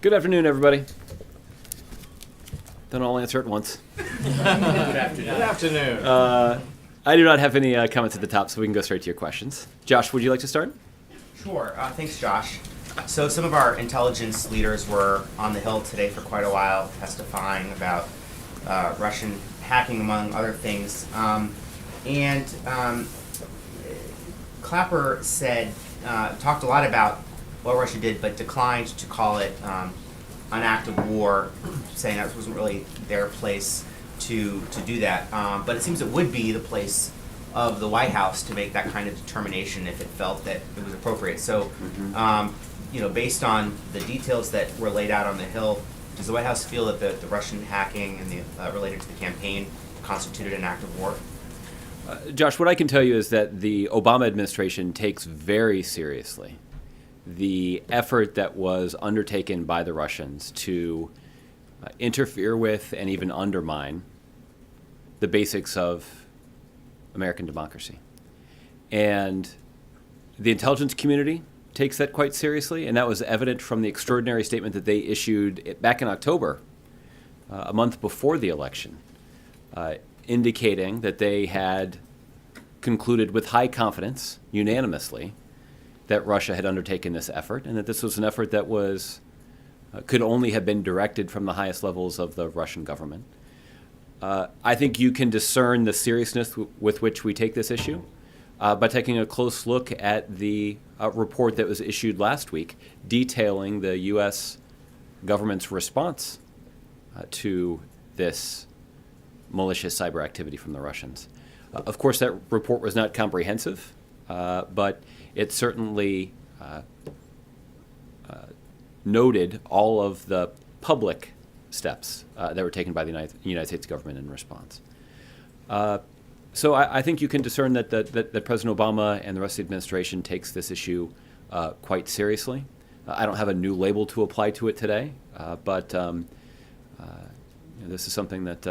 Good afternoon, everybody. Don't all answer at once. Good afternoon. I do not have any comments at the top, so we can go straight to your questions. Josh, would you like to start? Sure. Thanks, Josh. So some of our intelligence leaders were on the Hill today for quite a while, testifying about Russian hacking, among other things. Clapper talked a lot about what Russia did, but declined to call it an act of war, saying that wasn't really their place to do that. But it seems it would be the place of the White House to make that kind of determination if it felt that it was appropriate. So, based on the details that were laid out on the Hill, does the White House feel that the Russian hacking and the related to the campaign constituted an act of war? Josh, what I can tell you is that the Obama administration takes very seriously the effort that was undertaken by the Russians to interfere with and even undermine the basics of American democracy. And the intelligence community takes that quite seriously, and that was evident from the extraordinary statement that they issued back in October, a month before the election, indicating that they had concluded with high confidence, unanimously, that Russia had undertaken this effort, and that this was an effort that could only have been directed from the highest levels of the Russian government. I think you can discern the seriousness with which we take this issue by taking a close look at the report that was issued last week detailing the U.S. government's response to this malicious cyber activity from the Russians. Of course, that report was not comprehensive, but it certainly noted all of the public steps that were taken by the United States government in response. So I think you can discern that President Obama and the rest of the administration takes this issue quite seriously. I don't have a new label to apply to it today, but this is something that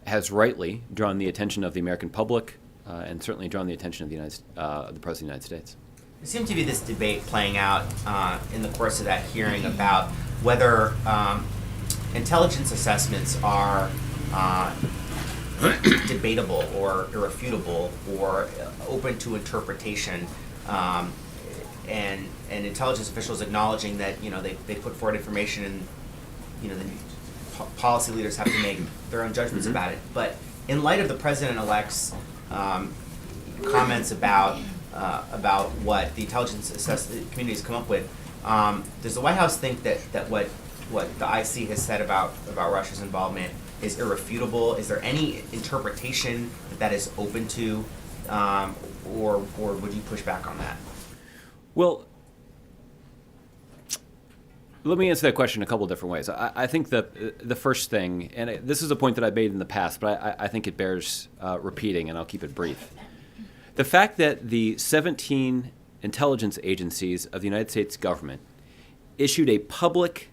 has rightly drawn the attention of the American public and certainly drawn the attention of the President of the United States. There seemed to be this debate playing out in the course of that hearing about whether intelligence assessments are debatable or irrefutable or open to interpretation, and intelligence officials acknowledging that they put forward information and the policy leaders have to make their own judgments about it. But in light of the president-elect's comments about what the intelligence community has come up with, does the White House think that what the IC has said about Russia's involvement is irrefutable? Is there any interpretation that is open to, or would you push back on that? Well, let me answer that question a couple of different ways. I think that the first thing, and this is a point that I've made in the past, but I think it bears repeating, and I'll keep it brief. The fact that the 17 intelligence agencies of the United States government issued a public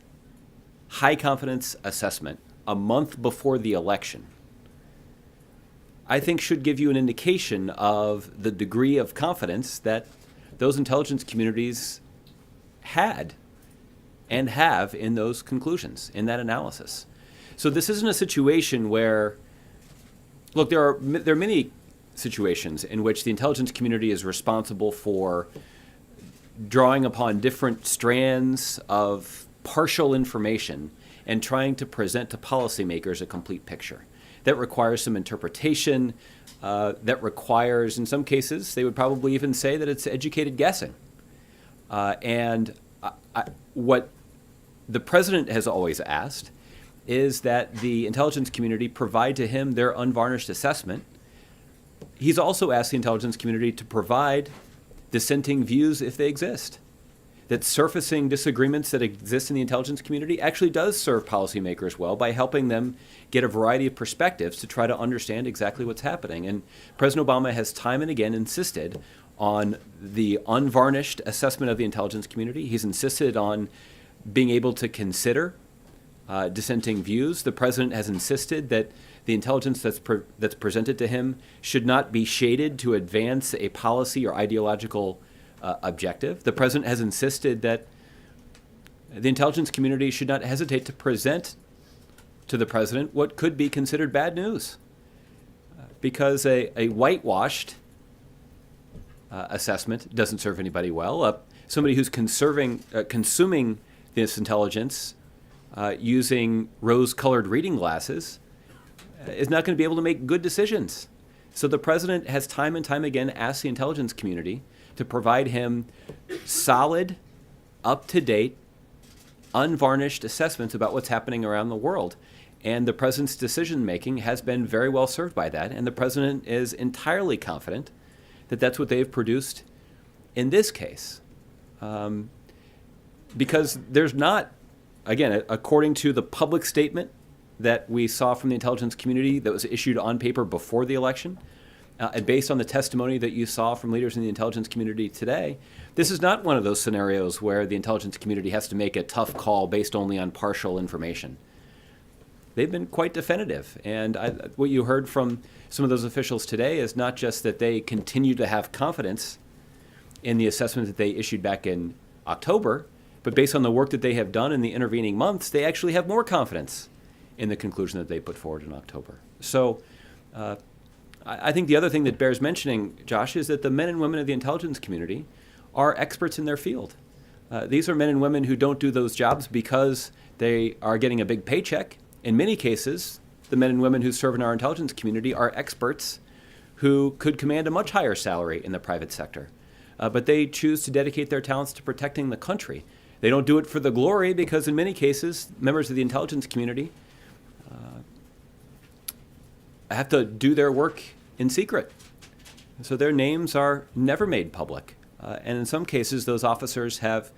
high-confidence assessment a month before the election, I think should give you an indication of the degree of confidence that those intelligence communities had and have in those conclusions, in that analysis. So this isn't a situation where, look, there are many situations in which the intelligence community is responsible for drawing upon different strands of partial information and trying to present to policymakers a complete picture. That requires some interpretation, that requires, in some cases, they would probably even say that it's educated guessing. What the president has always asked is that the intelligence community provide to him their unvarnished assessment. He's also asked the intelligence community to provide dissenting views if they exist. That surfacing disagreements that exist in the intelligence community actually does serve policymakers well by helping them get a variety of perspectives to try to understand exactly what's happening. And President Obama has time and again insisted on the unvarnished assessment of the intelligence community. He's insisted on being able to consider dissenting views. The president has insisted that the intelligence that's presented to him should not be shaded to advance a policy or ideological objective. The president has insisted that the intelligence community should not hesitate to present to the president what could be considered bad news. Because a whitewashed assessment doesn't serve anybody well. Somebody who's consuming this intelligence using rose-colored reading glasses is not going to be able to make good decisions. So the president has time and time again asked the intelligence community to provide him solid, up-to-date, unvarnished assessments about what's happening around the world. And the president's decision-making has been very well served by that, and the president is entirely confident that that's what they've produced in this case. Because there's not, again, according to the public statement that we saw from the intelligence community that was issued on paper before the election, and based on the testimony that you saw from leaders in the intelligence community today, this is not one of those scenarios where the intelligence community has to make a tough call based only on partial information. They've been quite definitive. And what you heard from some of those officials today is not just that they continue to have confidence in the assessment that they issued back in October, but based on the work that they have done in the intervening months, they actually have more confidence in the conclusion that they put forward in October. So I think the other thing that bears mentioning, Josh, is that the men and women of the intelligence community are experts in their field. These are men and women who don't do those jobs because they are getting a big paycheck. In many cases, the men and women who serve in our intelligence community are experts who could command a much higher salary in the private sector. But they choose to dedicate their talents to protecting the country. They don't do it for the glory because in many cases, members of the intelligence community have to do their work in secret. So their names are never made public. And in some cases, those officers have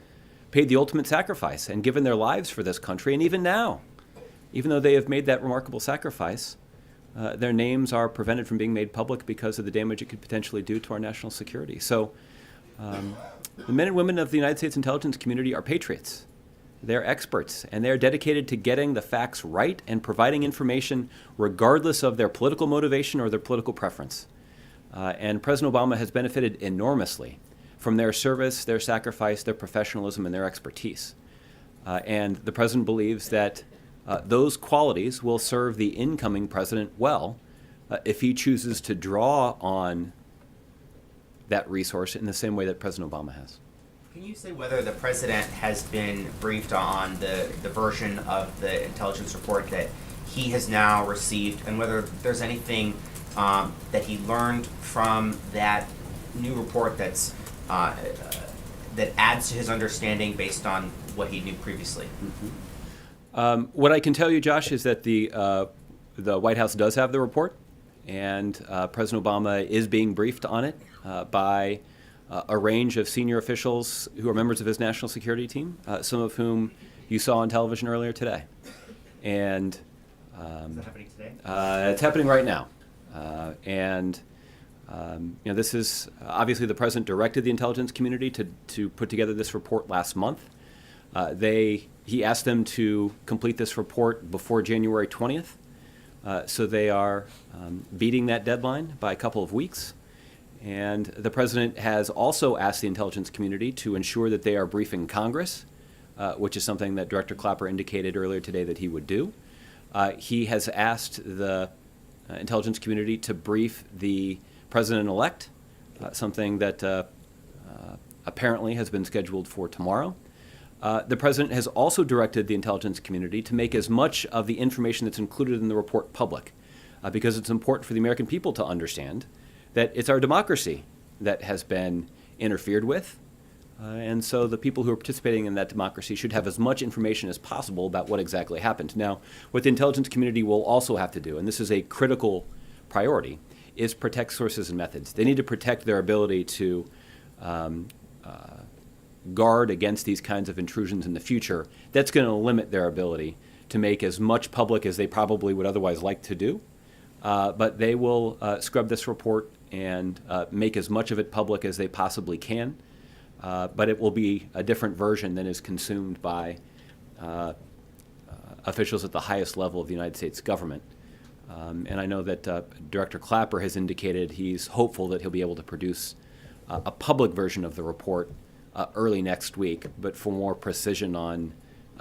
paid the ultimate sacrifice and given their lives for this country. And even now, even though they have made that remarkable sacrifice, their names are prevented from being made public because of the damage it could potentially do to our national security. So the men and women of the United States intelligence community are patriots. They're experts, and they're dedicated to getting the facts right and providing information regardless of their political motivation or their political preference. And President Obama has benefited enormously from their service, their sacrifice, their professionalism, and their expertise. And the president believes that those qualities will serve the incoming president well if he chooses to draw on that resource in the same way that President Obama has. Can you say whether the president has been briefed on the version of the intelligence report that he has now received, and whether there's anything that he learned from that new report that's that adds to his understanding based on what he knew previously? Mm-hmm. What I can tell you, Josh, is that the White House does have the report, and President Obama is being briefed on it by a range of senior officials who are members of his national security team, some of whom you saw on television earlier today. And Is that happening today? it's happening right now. This is obviously the president directed the intelligence community to put together this report last month. He asked them to complete this report before January 20th. So they are beating that deadline by a couple of weeks. And the president has also asked the intelligence community to ensure that they are briefing Congress, which is something that Director Clapper indicated earlier today that he would do. He has asked the intelligence community to brief the president-elect, something that apparently has been scheduled for tomorrow. The president has also directed the intelligence community to make as much of the information that's included in the report public, because it's important for the American people to understand that it's our democracy that has been interfered with. And so the people who are participating in that democracy should have as much information as possible about what exactly happened. Now, what the intelligence community will also have to do, and this is a critical priority, is protect sources and methods. They need to protect their ability to guard against these kinds of intrusions in the future. That's going to limit their ability to make as much public as they probably would otherwise like to do. But they will scrub this report and make as much of it public as they possibly can. But it will be a different version than is consumed by officials at the highest level of the United States government. And I know that Director Clapper has indicated he's hopeful that he'll be able to produce a public version of the report early next week. But for more precision on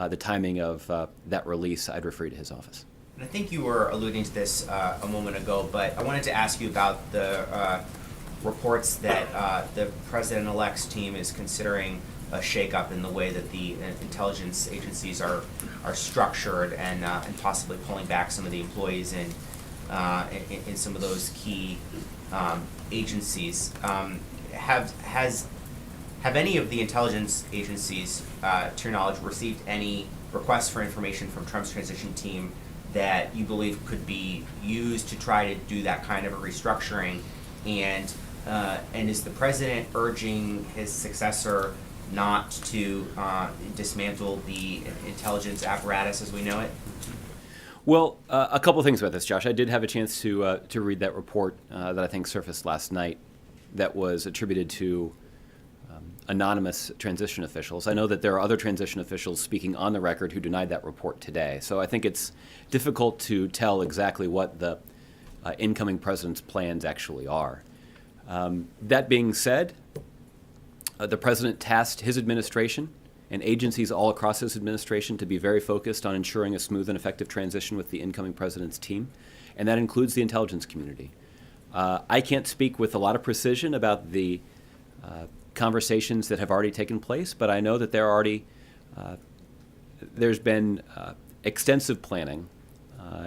the timing of that release, I'd refer you to his office. And I think you were alluding to this a moment ago, but I wanted to ask you about the reports that the president-elect's team is considering a shakeup in the way that the intelligence agencies are structured, and possibly pulling back some of the employees in some of those key agencies. Have any of the intelligence agencies, to your knowledge, received any requests for information from Trump's transition team that you believe could be used to try to do that kind of a restructuring? And is the president urging his successor not to dismantle the intelligence apparatus as we know it? Well, a couple things about this, Josh. I did have a chance to read that report that I think surfaced last night that was attributed to anonymous transition officials. I know that there are other transition officials speaking on the record who denied that report today. So I think it's difficult to tell exactly what the incoming president's plans actually are. That being said, the president tasked his administration and agencies all across his administration to be very focused on ensuring a smooth and effective transition with the incoming president's team, and that includes the intelligence community. I can't speak with a lot of precision about the conversations that have already taken place, but I know that there's been extensive planning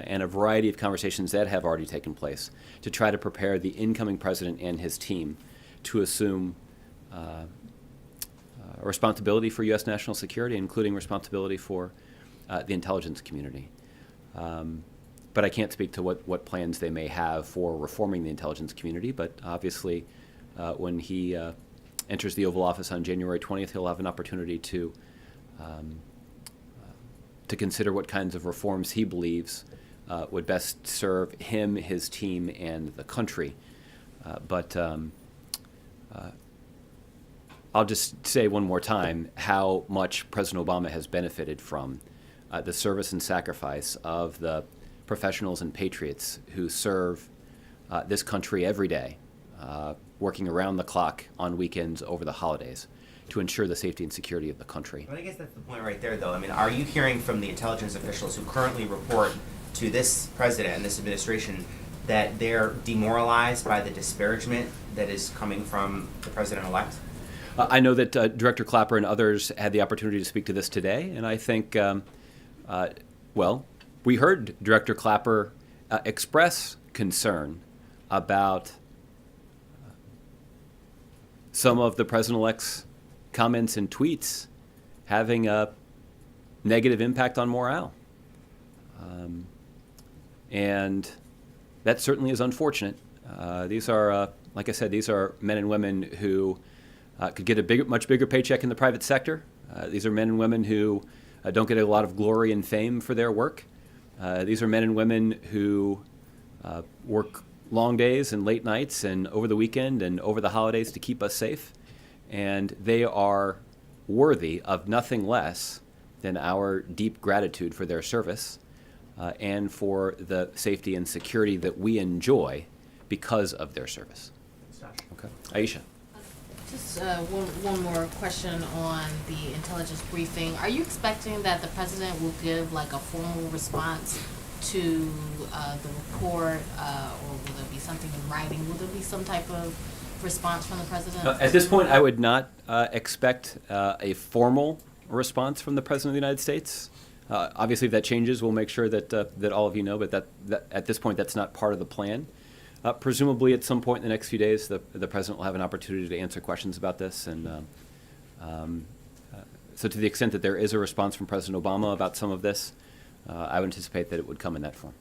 and a variety of conversations that have already taken place to try to prepare the incoming president and his team to assume responsibility for U.S. national security, including responsibility for the intelligence community. But I can't speak to what plans they may have for reforming the intelligence community, but obviously when he enters the Oval Office on January 20th, he'll have an opportunity to consider what kinds of reforms he believes would best serve him, his team, and the country. But I'll just say one more time how much President Obama has benefited from the service and sacrifice of the professionals and patriots who serve this country every day, working around the clock on weekends over the holidays to ensure the safety and security of the country. But I guess that's the point right there, though. I mean, are you hearing from the intelligence officials who currently report to this president and this administration that they're demoralized by the disparagement that is coming from the president-elect? I know that Director Clapper and others had the opportunity to speak to this today, and I think, we heard Director Clapper express concern about some of the president-elect's comments and tweets having a negative impact on morale. And that certainly is unfortunate. These are, like I said, these are men and women who could get a much bigger paycheck in the private sector. These are men and women who don't get a lot of glory and fame for their work. These are men and women who work long days and late nights and over the weekend and over the holidays to keep us safe. And they are worthy of nothing less than our deep gratitude for their service and for the safety and security that we enjoy because of their service. Okay. Aisha. Just one more question on the intelligence briefing. Are you expecting that the president will give like a formal response to the report, or will there be something in writing? Will there be some type of response from the president? At this point, I would not expect a formal response from the President of the United States. Obviously, if that changes, we'll make sure that all of you know, but that at this point, that's not part of the plan. Presumably, at some point in the next few days, the President will have an opportunity to answer questions about this. And so to the extent that there is a response from President Obama about some of this, I would anticipate that it would come in that form.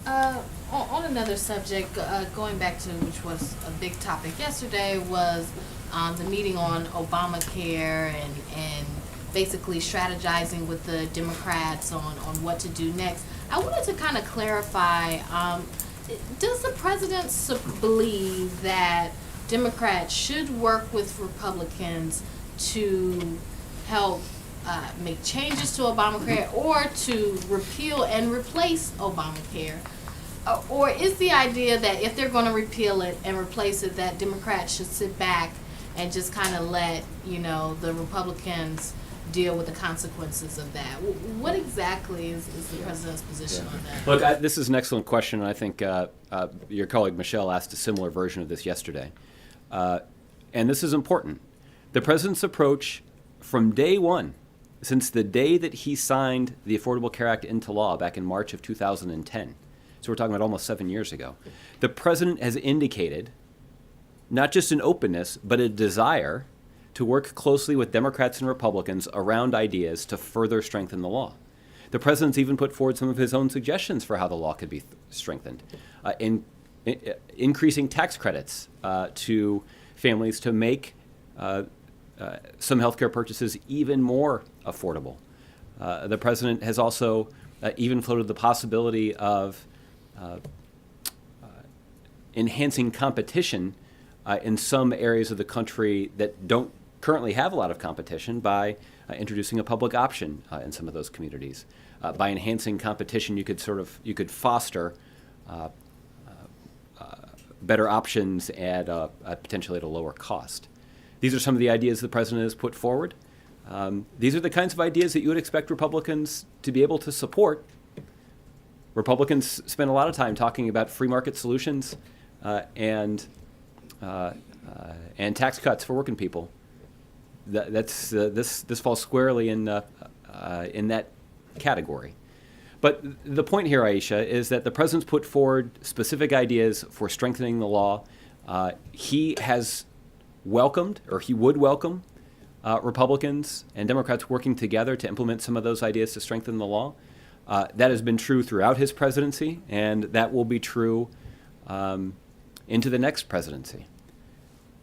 On another subject, going back to which was a big topic yesterday, was the meeting on Obamacare and basically strategizing with the Democrats on what to do next. I wanted to kind of clarify, does the president believe that Democrats should work with Republicans to help make changes to Obamacare or to repeal and replace Obamacare? Or is the idea that if they're going to repeal it and replace it, that Democrats should sit back and just kind of let, the Republicans deal with the consequences of that. What exactly is the president's position on that? Look, this is an excellent question, and I think your colleague Michelle asked a similar version of this yesterday. And this is important. The president's approach from day one, since the day that he signed the Affordable Care Act into law back in March of 2010, so we're talking about almost 7 years ago, the president has indicated not just an openness, but a desire to work closely with Democrats and Republicans around ideas to further strengthen the law. The president's even put forward some of his own suggestions for how the law could be strengthened, increasing tax credits to families to make some healthcare purchases even more affordable. The president has also even floated the possibility of enhancing competition in some areas of the country that don't currently have a lot of competition by introducing a public option in some of those communities. By enhancing competition, you could foster better options at potentially at a lower cost. These are some of the ideas the president has put forward. These are the kinds of ideas that you would expect Republicans to be able to support. Republicans spend a lot of time talking about free market solutions and tax cuts for working people. This falls squarely in that category. But the point here, Aisha, is that the president's put forward specific ideas for strengthening the law. He has welcomed, or he would welcome, Republicans and Democrats working together to implement some of those ideas to strengthen the law. That has been true throughout his presidency, and that will be true into the next presidency.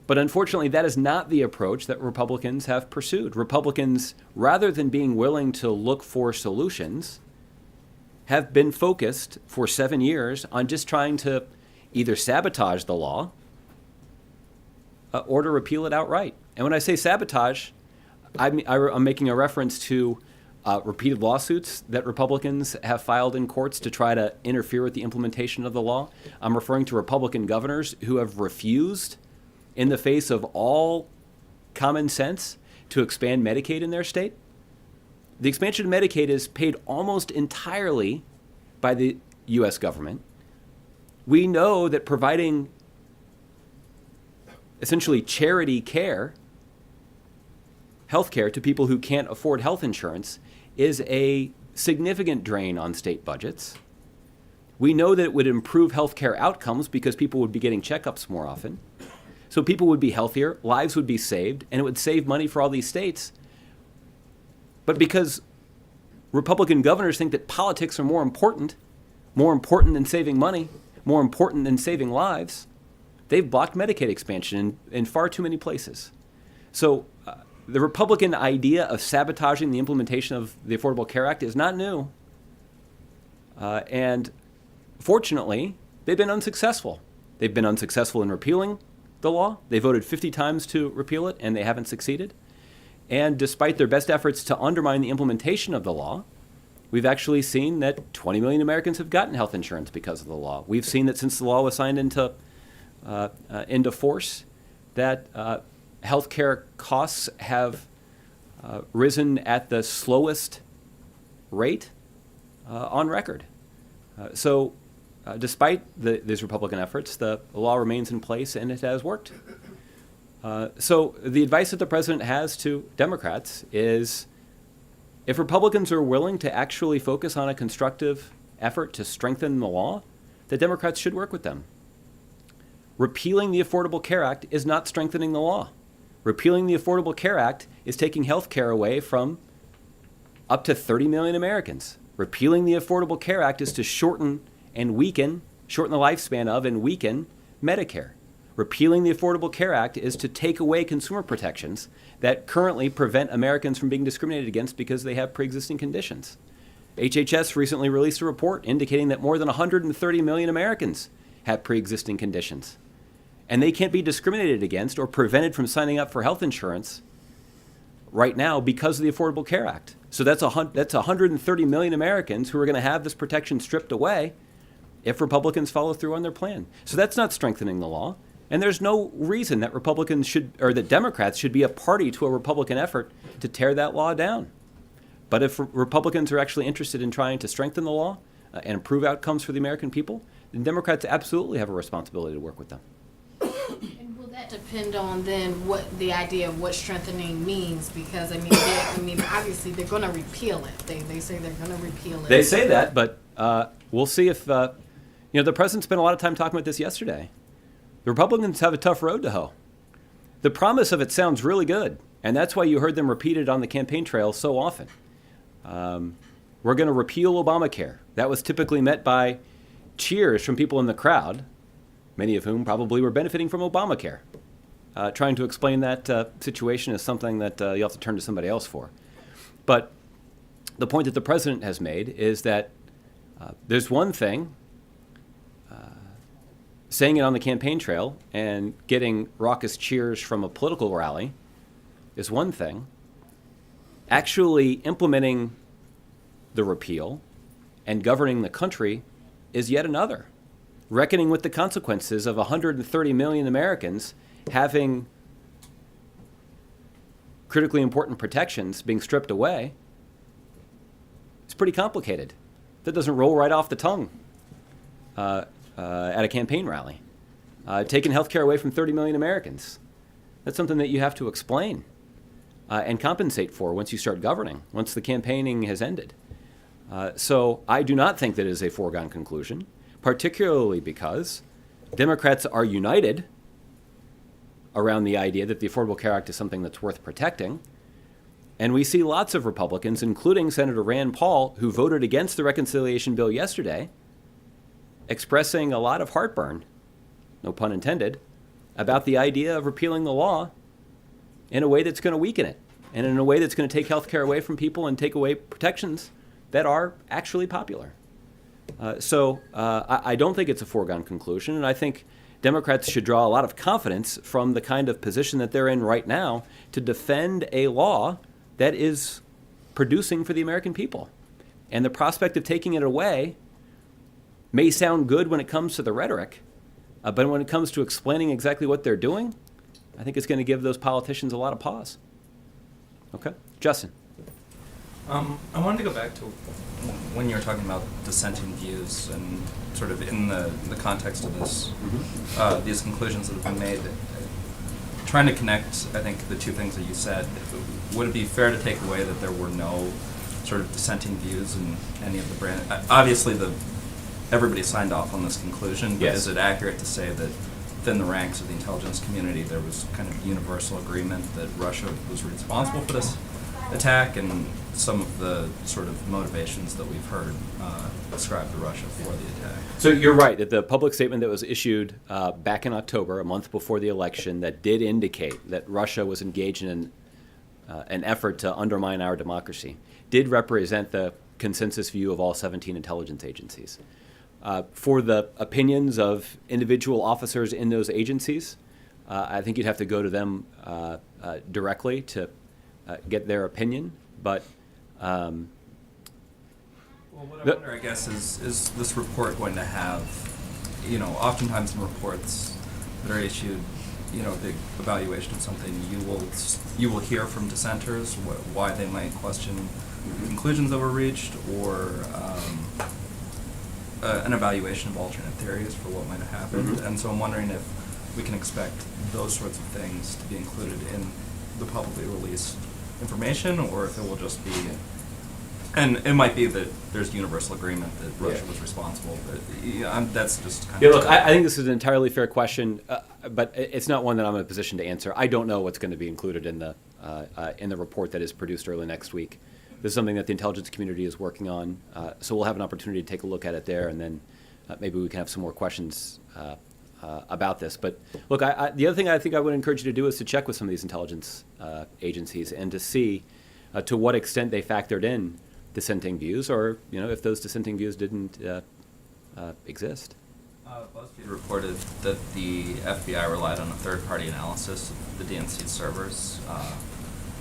But unfortunately, that is not the approach that Republicans have pursued. Republicans, rather than being willing to look for solutions, have been focused for 7 years on just trying to either sabotage the law or to repeal it outright. And when I say sabotage, I'm making a reference to repeated lawsuits that Republicans have filed in courts to try to interfere with the implementation of the law. I'm referring to Republican governors who have refused, in the face of all common sense, to expand Medicaid in their state. The expansion of Medicaid is paid almost entirely by the U.S. government. We know that providing essentially charity care, health care to people who can't afford health insurance, is a significant drain on state budgets. We know that it would improve health care outcomes because people would be getting checkups more often. So people would be healthier, lives would be saved, and it would save money for all these states. But because Republican governors think that politics are more important than saving money, more important than saving lives, they've blocked Medicaid expansion in far too many places. So the Republican idea of sabotaging the implementation of the Affordable Care Act is not new. And fortunately, they've been unsuccessful. They've been unsuccessful in repealing the law. They voted 50 times to repeal it, and they haven't succeeded. And despite their best efforts to undermine the implementation of the law, we've actually seen that 20 million Americans have gotten health insurance because of the law. We've seen that since the law was signed into force, that health care costs have risen at the slowest rate on record. So despite these Republican efforts, the law remains in place and it has worked. So the advice that the president has to Democrats is, if Republicans are willing to actually focus on a constructive effort to strengthen the law, the Democrats should work with them. Repealing the Affordable Care Act is not strengthening the law. Repealing the Affordable Care Act is taking health care away from up to 30 million Americans. Repealing the Affordable Care Act is to shorten the lifespan of and weaken Medicare. Repealing the Affordable Care Act is to take away consumer protections that currently prevent Americans from being discriminated against because they have pre-existing conditions. HHS recently released a report indicating that more than 130 million Americans have pre-existing conditions, and they can't be discriminated against or prevented from signing up for health insurance right now because of the Affordable Care Act. So that's 130 million Americans who are going to have this protection stripped away if Republicans follow through on their plan. So that's not strengthening the law. And there's no reason that Republicans should, or that Democrats should be a party to a Republican effort to tear that law down. But if Republicans are actually interested in trying to strengthen the law and improve outcomes for the American people, then Democrats absolutely have a responsibility to work with them. And will that depend on then what the idea of what strengthening means? Because obviously they're going to repeal it. They say they're going to repeal it. They say that, but we'll see if the president spent a lot of time talking about this yesterday. The Republicans have a tough road to hoe. The promise of it sounds really good, and that's why you heard them repeat it on the campaign trail so often. We're going to repeal Obamacare. That was typically met by cheers from people in the crowd, many of whom probably were benefiting from Obamacare. Trying to explain that situation is something that you'll have to turn to somebody else for. But the point that the president has made is that there's one thing, saying it on the campaign trail and getting raucous cheers from a political rally is one thing. Actually implementing the repeal and governing the country is yet another. Reckoning with the consequences of 130 million Americans having critically important protections being stripped away, it's pretty complicated. That doesn't roll right off the tongue at a campaign rally. Taking health care away from 30 million Americans. That's something that you have to explain and compensate for once you start governing, once the campaigning has ended. So I do not think that it is a foregone conclusion, particularly because Democrats are united around the idea that the Affordable Care Act is something that's worth protecting. And we see lots of Republicans, including Senator Rand Paul, who voted against the reconciliation bill yesterday, expressing a lot of heartburn, no pun intended, about the idea of repealing the law in a way that's going to weaken it, and in a way that's going to take health care away from people and take away protections that are actually popular. So I don't think it's a foregone conclusion, and I think Democrats should draw a lot of confidence from the kind of position that they're in right now to defend a law that is producing for the American people. And the prospect of taking it away may sound good when it comes to the rhetoric, but when it comes to explaining exactly what they're doing, I think it's going to give those politicians a lot of pause. Okay? Justin. I wanted to go back to when you were talking about dissenting views and sort of in the context of this, these conclusions that have been made. Trying to connect, I think, the two things that you said. Would it be fair to take away that there were no sort of dissenting views in any of the brand? Obviously, everybody signed off on this conclusion, but yes. Is it accurate to say that within the ranks of the intelligence community there was kind of universal agreement that Russia was responsible for this attack, and some of the sort of motivations that we've heard ascribed to Russia for the attack? So you're right that the public statement that was issued back in October, a month before the election, that did indicate that Russia was engaged in an effort to undermine our democracy, did represent the consensus view of all 17 intelligence agencies. For the opinions of individual officers in those agencies, I think you'd have to go to them directly to get their opinion. But well, what I wonder, I guess, is this report going to have, oftentimes in reports that are issued, a big evaluation of something, you will hear from dissenters why they might question conclusions that were reached, or an evaluation of alternate theories for what might have happened. And so I'm wondering if we can expect those sorts of things to be included in the publicly released information, or if it will just be, and it might be that there's universal agreement that Russia was responsible, but that's just kind of... Look, I think this is an entirely fair question, but it's not one that I'm in a position to answer. I don't know what's going to be included in the report that is produced early next week. This is something that the intelligence community is working on, so we'll have an opportunity to take a look at it there, and then maybe we can have some more questions about this. But look, the other thing I think I would encourage you to do is to check with some of these intelligence agencies and to see to what extent they factored in dissenting views, or if those dissenting views didn't exist. BuzzFeed reported that the FBI relied on a third-party analysis of the DNC servers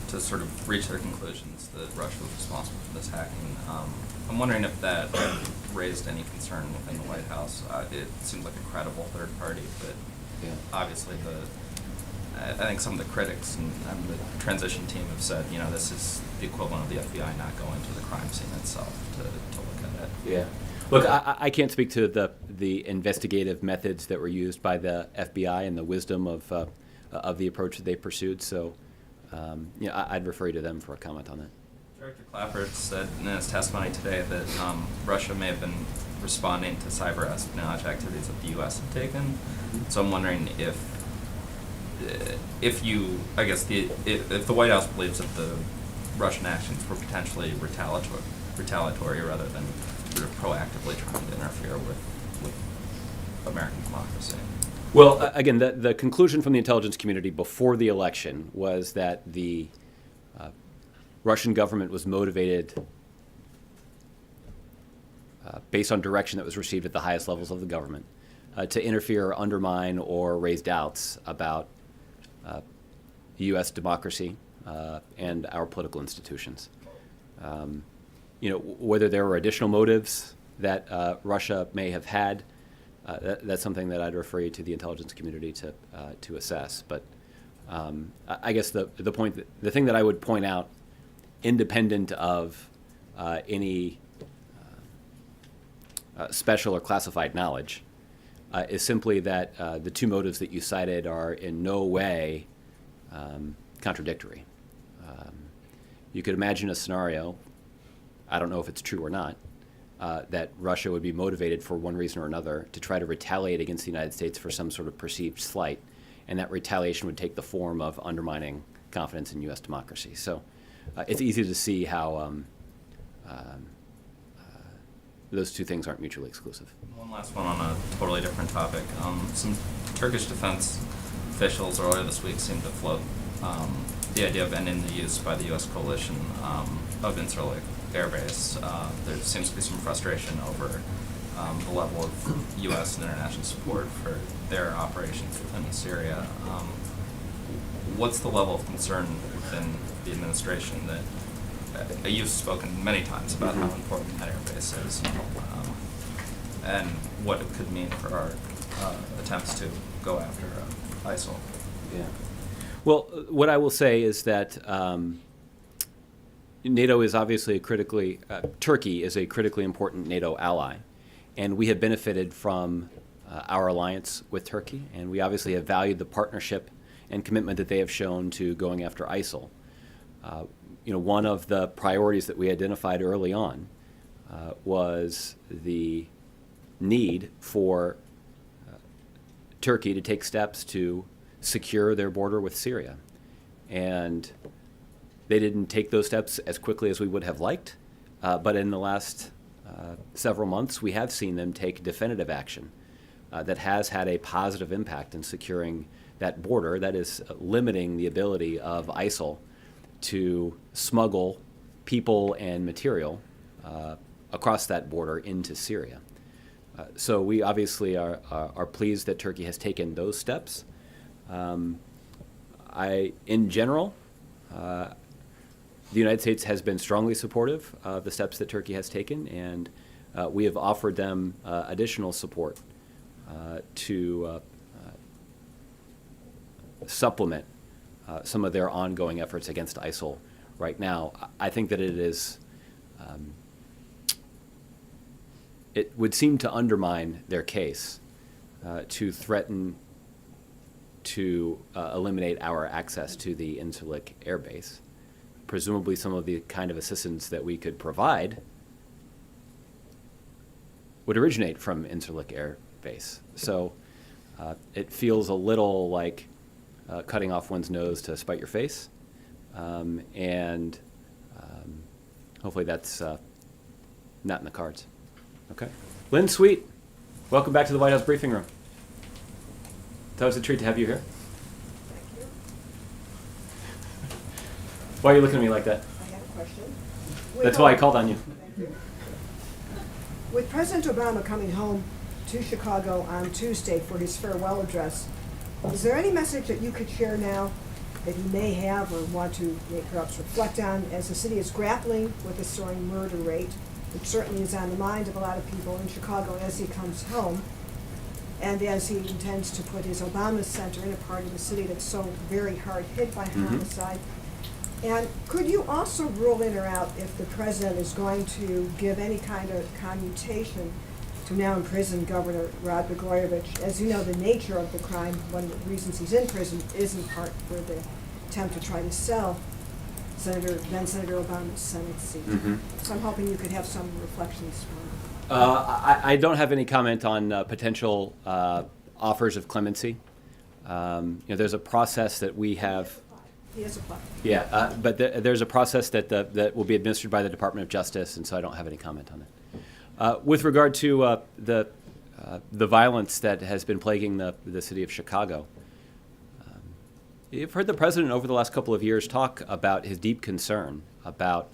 to sort of reach their conclusions that Russia was responsible for this hacking. I'm wondering if that raised any concern within the White House. It seems like a credible third party, but Yeah. obviously I think some of the critics and the transition team have said, this is the equivalent of the FBI not going to the crime scene itself to look at it. Yeah. Look, I can't speak to the investigative methods that were used by the FBI and the wisdom of the approach that they pursued. So, I'd refer you to them for a comment on that. Director Clapper said in his testimony today that Russia may have been responding to cyber espionage activities that the U.S. had taken. So I'm wondering if the White House believes that the Russian actions were potentially retaliatory rather than sort of proactively trying to interfere with American democracy. Well, again, the conclusion from the intelligence community before the election was that the Russian government was motivated based on direction that was received at the highest levels of the government to interfere, undermine, or raise doubts about U.S. democracy and our political institutions. Whether there were additional motives that Russia may have had, that's something that I'd refer you to the intelligence community to assess. But I guess the thing that I would point out, independent of any special or classified knowledge, is simply that the two motives that you cited are in no way contradictory. You could imagine a scenario, I don't know if it's true or not, that Russia would be motivated for one reason or another to try to retaliate against the United States for some sort of perceived slight, and that retaliation would take the form of undermining confidence in U.S. democracy. So it's easy to see how those two things aren't mutually exclusive. One last one on a totally different topic. Some Turkish defense officials earlier this week seemed to float the idea of ending the use by the U.S. coalition of Incirlik Air Base. There seems to be some frustration over the level of U.S. and international support for their operations within Syria. What's the level of concern within the administration that you've spoken many times about how important that air base is, and what it could mean for our attempts to go after ISIL? Yeah. Well, what I will say is that NATO is obviously Turkey is a critically important NATO ally, and we have benefited from our alliance with Turkey, and we obviously have valued the partnership and commitment that they have shown to going after ISIL. One of the priorities that we identified early on was the need for Turkey to take steps to secure their border with Syria. And they didn't take those steps as quickly as we would have liked, but in the last several months, we have seen them take definitive action that has had a positive impact in securing that border, that is limiting the ability of ISIL to smuggle people and material across that border into Syria. So we obviously are pleased that Turkey has taken those steps. In general, the United States has been strongly supportive of the steps that Turkey has taken, and we have offered them additional support to supplement some of their ongoing efforts against ISIL right now. I think that it would seem to undermine their case to threaten to eliminate our access to the Incirlik Air Base. Presumably some of the kind of assistance that we could provide would originate from Incirlik Air Base. So it feels a little like cutting off one's nose to spite your face. And hopefully that's not in the cards. Okay. Lynn Sweet, welcome back to the White House briefing room. It's always a treat to have you here. Thank you. Why are you looking at me like that? I have a question. That's why I called on you. Thank you. With President Obama coming home to Chicago on Tuesday for his farewell address, is there any message that you could share now that he may have or want to perhaps reflect on as the city is grappling with the soaring murder rate, which certainly is on the mind of a lot of people in Chicago as he comes home? and as he intends to put his Obama Center in a part of the city that's so very hard hit by homicide. And could you also rule in or out if the president is going to give any kind of commutation to now imprisoned Governor Rod Blagojevich? As you know, the nature of the crime, one of the reasons he's in prison, is in part for the attempt to try to sell then Senator Obama's Senate seat. So I'm hoping you could have some reflections on it. I don't have any comment on potential offers of clemency. There's a process that we have. He has applied. Yeah, but there's a process that will be administered by the Department of Justice, and so I don't have any comment on it. With regard to the violence that has been plaguing the city of Chicago, you've heard the president over the last couple of years talk about his deep concern about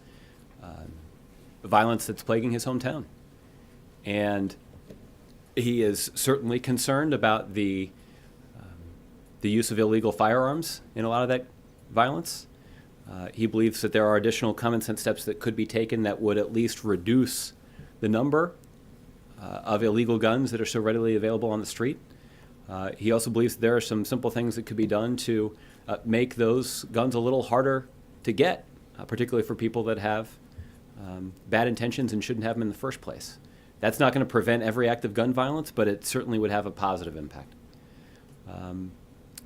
the violence that's plaguing his hometown. And he is certainly concerned about the use of illegal firearms in a lot of that violence. He believes that there are additional common sense steps that could be taken that would at least reduce the number of illegal guns that are so readily available on the street. He also believes that there are some simple things that could be done to make those guns a little harder to get, particularly for people that have bad intentions and shouldn't have them in the first place. That's not going to prevent every act of gun violence, but it certainly would have a positive impact.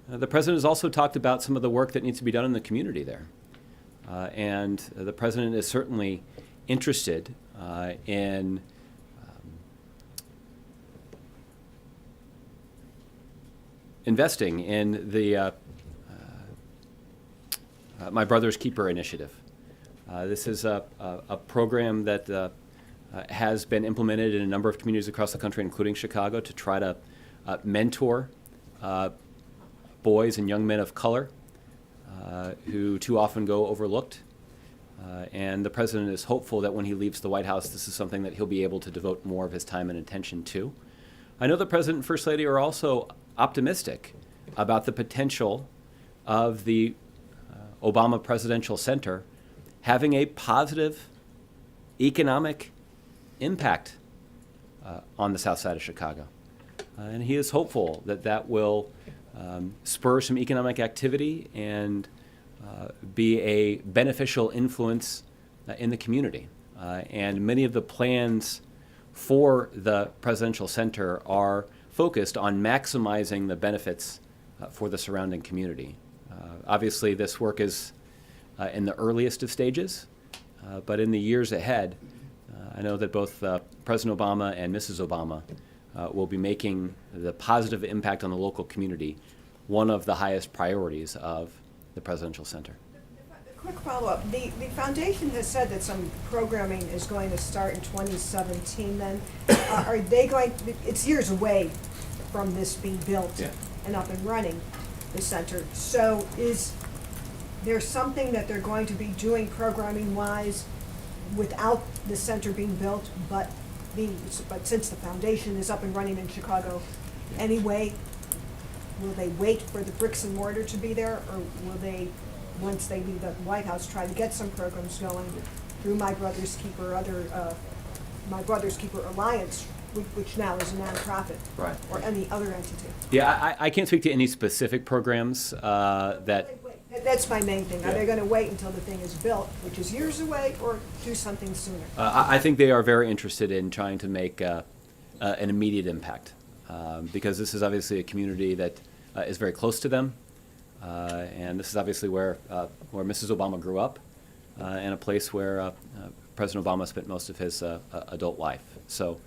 The president has also talked about some of the work that needs to be done in the community there. And the president is certainly interested in investing in the My Brother's Keeper initiative. This is a program that has been implemented in a number of communities across the country, including Chicago, to try to mentor boys and young men of color who too often go overlooked. And the president is hopeful that when he leaves the White House, this is something that he'll be able to devote more of his time and attention to. I know the president and first lady are also optimistic about the potential of the Obama Presidential Center having a positive economic impact on the south side of Chicago. And he is hopeful that that will spur some economic activity and be a beneficial influence in the community. And many of the plans for the Presidential Center are focused on maximizing the benefits for the surrounding community. Obviously, this work is in the earliest of stages, but in the years ahead, I know that both President Obama and Mrs. Obama will be making the positive impact on the local community one of the highest priorities of the Presidential Center. A quick follow-up. The foundation has said that some programming is going to start in 2017 then. Are they going, it's years away from this being built and up and running, the center. So is there something that they're going to be doing programming-wise without the center being built, but since the foundation is up and running in Chicago anyway, will they wait for the bricks and mortar to be there, or will they, once they leave the White House, try to get some programs going through My Brother's Keeper, My Brother's Keeper Alliance, which now is a nonprofit, Right. or any other entity? Yeah, I can't speak to any specific programs that. That's my main thing. Are Yeah. they going to wait until the thing is built, which is years away, or do something sooner? I think they are very interested in trying to make an immediate impact because this is obviously a community that is very close to them, and this is obviously where Mrs. Obama grew up, and a place where President Obama spent most of his adult life. So,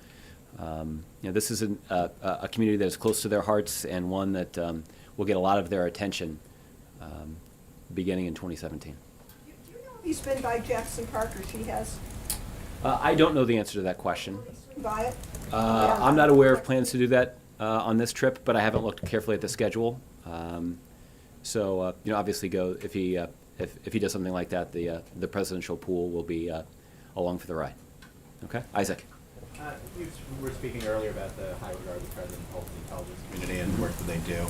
this is a community that is close to their hearts and one that will get a lot of their attention beginning in 2017. Do you know if he's been by Jackson Park, or she has? I don't know the answer to that question. Will he swing by it? I'm not aware of plans to do that on this trip, but I haven't looked carefully at the schedule. So obviously, if he does something like that, the presidential pool will be along for the ride. Okay, Isaac. We were speaking earlier about the high regard the president holds the intelligence community and the work that they do.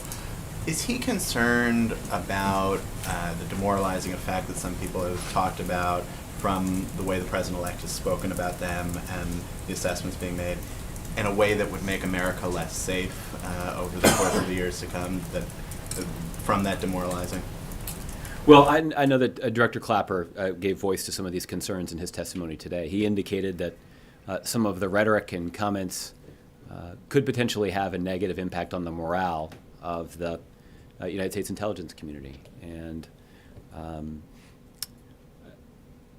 Is he concerned about the demoralizing effect that some people have talked about from the way the president-elect has spoken about them and the assessments being made? in a way that would make America less safe over the course of the years to come from that demoralizing? Well, I know that Director Clapper gave voice to some of these concerns in his testimony today. He indicated that some of the rhetoric and comments could potentially have a negative impact on the morale of the United States intelligence community. And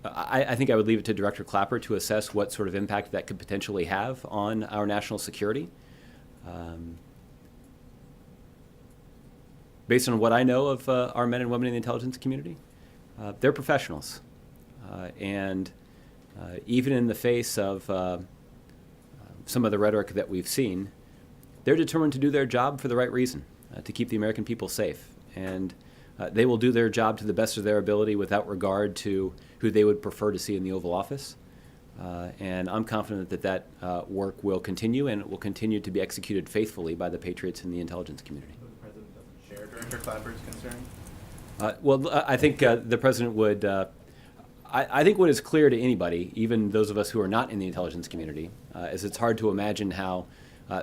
I think I would leave it to Director Clapper to assess what sort of impact that could potentially have on our national security. Based on what I know of our men and women in the intelligence community, they're professionals. And even in the face of some of the rhetoric that we've seen, they're determined to do their job for the right reason, to keep the American people safe. And they will do their job to the best of their ability without regard to who they would prefer to see in the Oval Office. And I'm confident that that work will continue, and it will continue to be executed faithfully by the patriots in the intelligence community. The President doesn't share Director Clapper's concern? Well, I think the President would, I think what is clear to anybody, even those of us who are not in the intelligence community, is it's hard to imagine how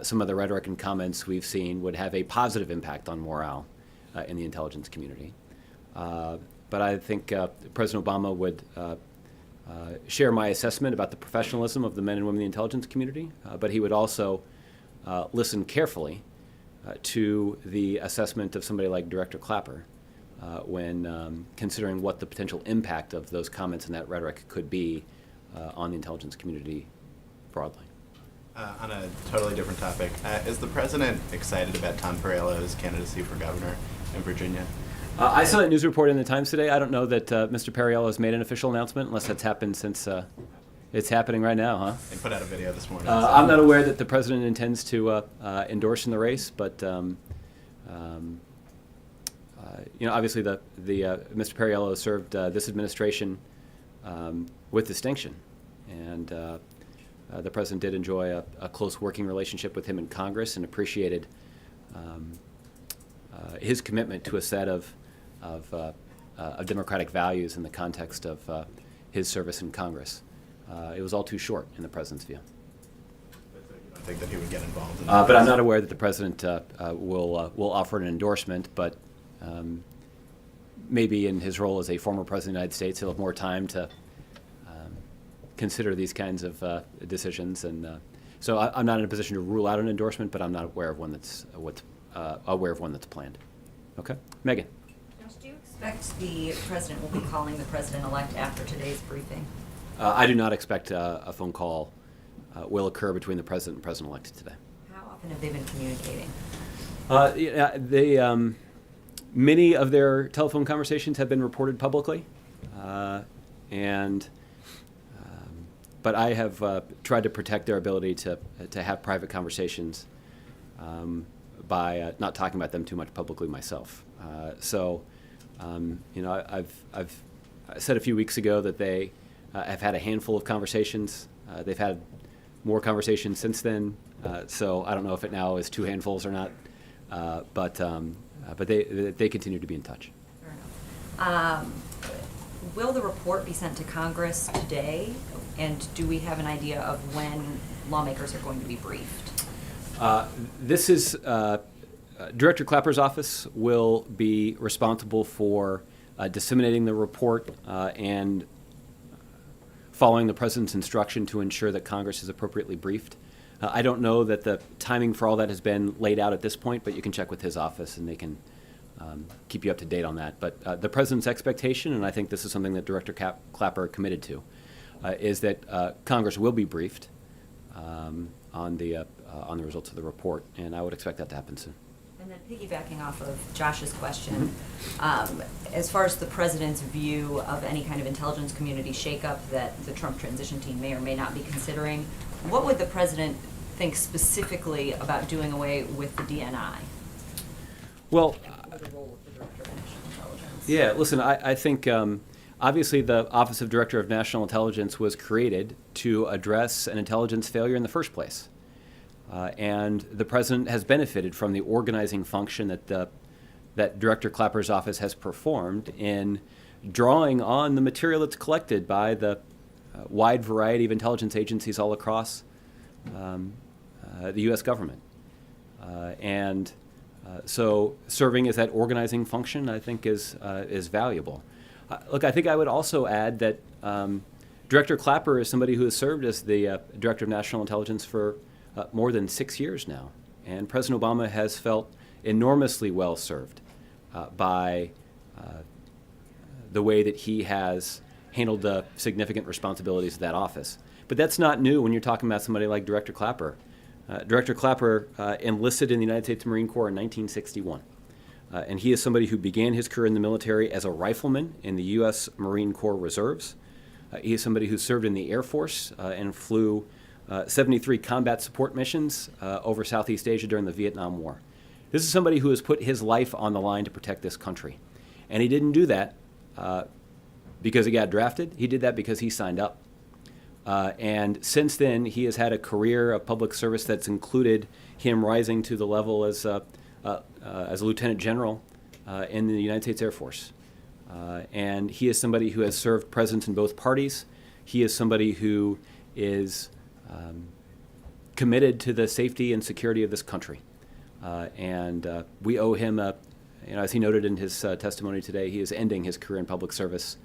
some of the rhetoric and comments we've seen would have a positive impact on morale in the intelligence community. But I think President Obama would share my assessment about the professionalism of the men and women in the intelligence community, but he would also listen carefully to the assessment of somebody like Director Clapper when considering what the potential impact of those comments and that rhetoric could be on the intelligence community broadly. On a totally different topic, is the President excited about Tom Perello's candidacy for governor in Virginia? I saw a news report in the Times today. I don't know that Mr. Perriello has made an official announcement, unless that's happened since it's happening right now, huh? They put out a video this morning. I'm not aware that the President intends to endorse in the race, but obviously the Mr. Perriello served this administration with distinction, and the President did enjoy a close working relationship with him in Congress and appreciated his commitment to a set of democratic values in the context of his service in Congress. It was all too short, in the President's view. I think that he would get involved in that. But I'm not aware that the President will offer an endorsement, but maybe in his role as a former President of the United States, he'll have more time to consider these kinds of decisions. And so I'm not in a position to rule out an endorsement, but I'm not aware of one that's planned. Okay, Megan. Josh, do you expect the President will be calling the President-elect after today's briefing? I do not expect a phone call will occur between the President and President-elect today. How often have they been communicating? Many of their telephone conversations have been reported publicly, but I have tried to protect their ability to have private conversations by not talking about them too much publicly myself. I've said a few weeks ago that they have had a handful of conversations. They've had more conversations since then, so I don't know if it now is two handfuls or not, but they continue to be in touch. Fair enough. Will the report be sent to Congress today? And do we have an idea of when lawmakers are going to be briefed? This is Director Clapper's office will be responsible for disseminating the report and following the President's instruction to ensure that Congress is appropriately briefed. I don't know that the timing for all that has been laid out at this point, but you can check with his office and they can keep you up to date on that. But the President's expectation, and I think this is something that Director Clapper committed to, is that Congress will be briefed on the results of the report, and I would expect that to happen soon. And then piggybacking off of Josh's question, as far as the President's view of any kind of intelligence community shakeup that the Trump transition team may or may not be considering, what would the President think specifically about doing away with the DNI? Well, What the role of the Director of National Intelligence? yeah, listen, I think obviously the Office of Director of National Intelligence was created to address an intelligence failure in the first place. And the President has benefited from the organizing function that Director Clapper's office has performed in drawing on the material that's collected by the wide variety of intelligence agencies all across the U.S. government. So serving as that organizing function, I think, is valuable. Look, I think I would also add that Director Clapper is somebody who has served as the Director of National Intelligence for more than 6 years now. And President Obama has felt enormously well served by the way that he has handled the significant responsibilities of that office. But that's not new when you're talking about somebody like Director Clapper. Director Clapper enlisted in the United States Marine Corps in 1961. And he is somebody who began his career in the military as a rifleman in the U.S. Marine Corps Reserves. He is somebody who served in the Air Force and flew 73 combat support missions over Southeast Asia during the Vietnam War. This is somebody who has put his life on the line to protect this country. And he didn't do that because he got drafted. He did that because he signed up. And since then, he has had a career of public service that's included him rising to the level as a lieutenant general in the United States Air Force. And he is somebody who has served presidents in both parties. He is somebody who is committed to the safety and security of this country. And we owe him, as he noted in his testimony today, he is ending his career in public service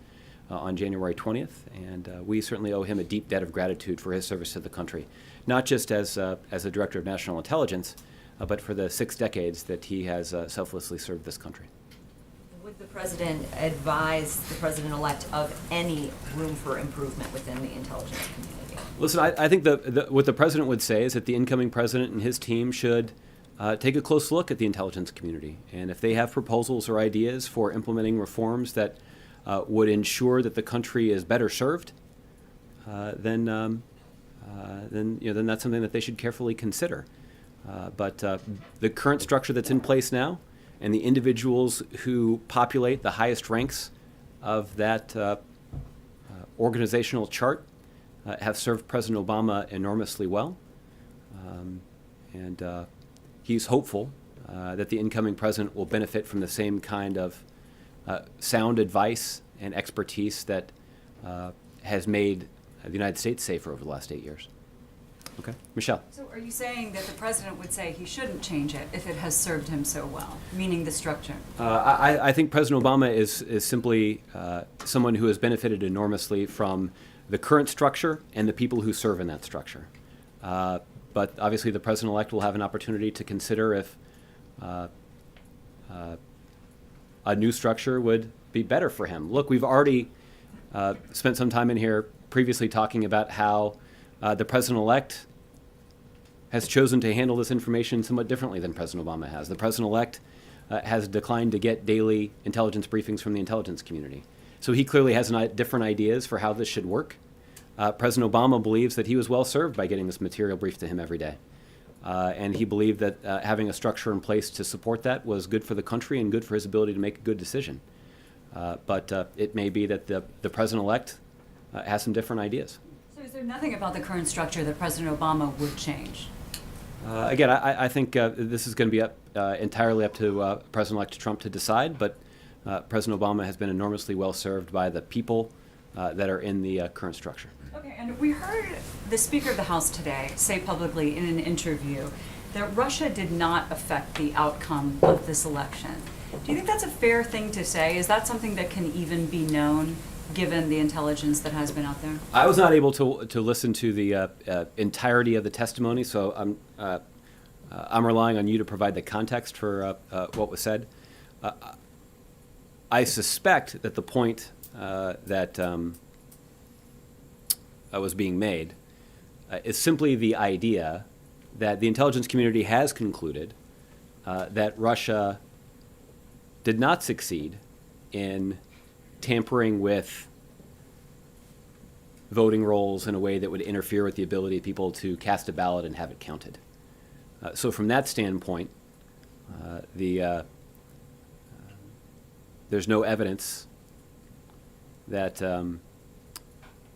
on January 20th, and we certainly owe him a deep debt of gratitude for his service to the country, not just as a Director of National Intelligence, but for the 6 decades that he has selflessly served this country. Would the President advise the President-elect of any room for improvement within the intelligence community? Listen, I think what the President would say is that the incoming President and his team should take a close look at the intelligence community, and if they have proposals or ideas for implementing reforms that would ensure that the country is better served, then that's something that they should carefully consider. But the current structure that's in place now, and the individuals who populate the highest ranks of that organizational chart, have served President Obama enormously well, and he's hopeful that the incoming president will benefit from the same kind of sound advice and expertise that has made the United States safer over the last 8 years. Okay, Michelle. So are you saying that the president would say he shouldn't change it if it has served him so well, meaning the structure? I think President Obama is simply someone who has benefited enormously from the current structure and the people who serve in that structure. But obviously the president-elect will have an opportunity to consider if a new structure would be better for him. Look, we've already spent some time in here previously talking about how the president-elect has chosen to handle this information somewhat differently than President Obama has. The president-elect has declined to get daily intelligence briefings from the intelligence community. So he clearly has different ideas for how this should work. President Obama believes that he was well served by getting this material briefed to him every day. And he believed that having a structure in place to support that was good for the country and good for his ability to make a good decision. But it may be that the president-elect has some different ideas. So is there nothing about the current structure that President Obama would change? Again, I think this is going to be entirely up to President-elect Trump to decide, but President Obama has been enormously well served by the people that are in the current structure. Okay, and we heard the Speaker of the House today say publicly in an interview that Russia did not affect the outcome of this election. Do you think that's a fair thing to say? Is that something that can even be known given the intelligence that has been out there? I was not able to listen to the entirety of the testimony, so I'm relying on you to provide the context for what was said. I suspect that the point that was being made is simply the idea that the intelligence community has concluded that Russia did not succeed in tampering with voting rolls in a way that would interfere with the ability of people to cast a ballot and have it counted. So from that standpoint, there's no evidence that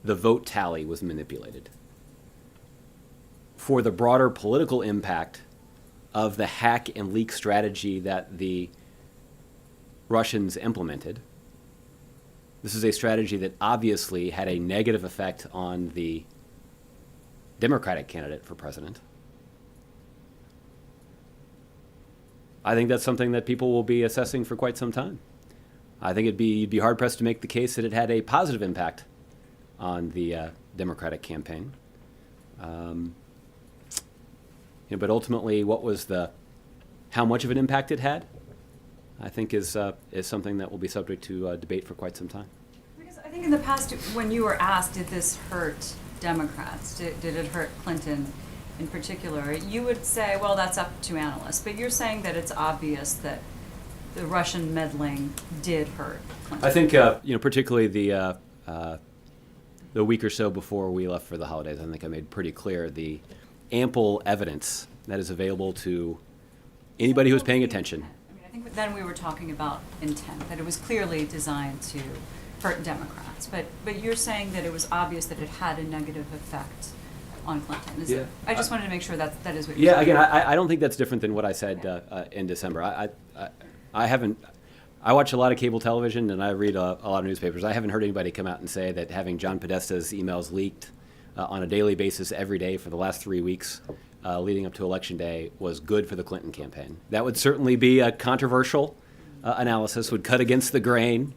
the vote tally was manipulated. For the broader political impact of the hack and leak strategy that the Russians implemented, this is a strategy that obviously had a negative effect on the Democratic candidate for president. I think that's something that people will be assessing for quite some time. I think you'd be hard pressed to make the case that it had a positive impact on the Democratic campaign. But ultimately, how much of an impact it had, I think is something that will be subject to debate for quite some time. Because I think in the past, when you were asked, did this hurt Democrats? Did it hurt Clinton in particular? You would say, well, that's up to analysts. But you're saying that it's obvious that the Russian meddling did hurt Clinton. I think, particularly the week or so before we left for the holidays, I think I made pretty clear the ample evidence that is available to anybody who's paying attention. I mean, I think then we were talking about intent, that it was clearly designed to hurt Democrats. But you're saying that it was obvious that it had a negative effect on Clinton. Is Yeah. it? I just wanted to make sure that is what you're Yeah, saying. again, I don't think that's different than what I said in December. I watch a lot of cable television and I read a lot of newspapers. I haven't heard anybody come out and say that having John Podesta's emails leaked on a daily basis every day for the last 3 weeks leading up to Election Day was good for the Clinton campaign. That would certainly be a controversial analysis, would cut against the grain,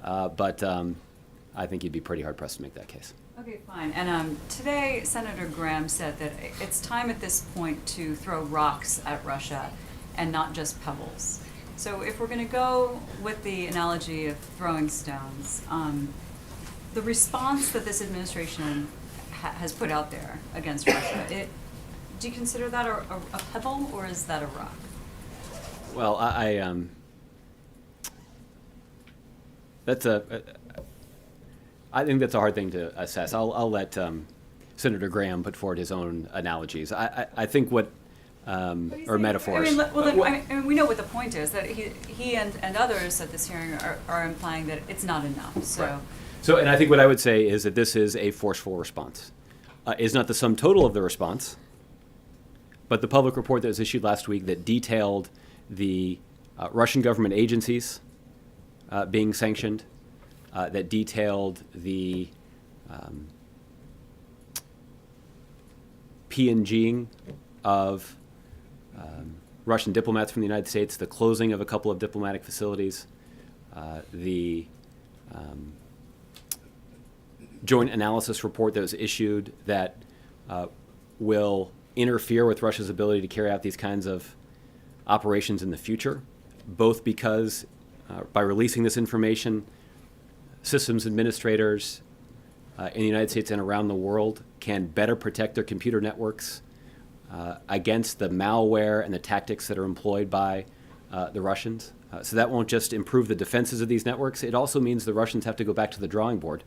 but I think you'd be pretty hard pressed to make that case. Okay, fine. And today, Senator Graham said that it's time at this point to throw rocks at Russia and not just pebbles. So if we're going to go with the analogy of throwing stones, the response that this administration has put out there against Russia, do you consider that a pebble or is that a rock? Well, I think that's a hard thing to assess. I'll let Senator Graham put forward his own analogies. I think or metaphors. I mean, we know what the point is, that he and others at this hearing are implying that it's not enough. So. Right. So, and I think what I would say is that this is a forceful response. It's not the sum total of the response, but the public report that was issued last week that detailed the Russian government agencies being sanctioned, that detailed the PNGing of Russian diplomats from the United States, the closing of a couple of diplomatic facilities, the joint analysis report that was issued that will interfere with Russia's ability to carry out these kinds of operations in the future, both because by releasing this information, systems administrators in the United States and around the world can better protect their computer networks against the malware and the tactics that are employed by the Russians. So that won't just improve the defenses of these networks, it also means the Russians have to go back to the drawing board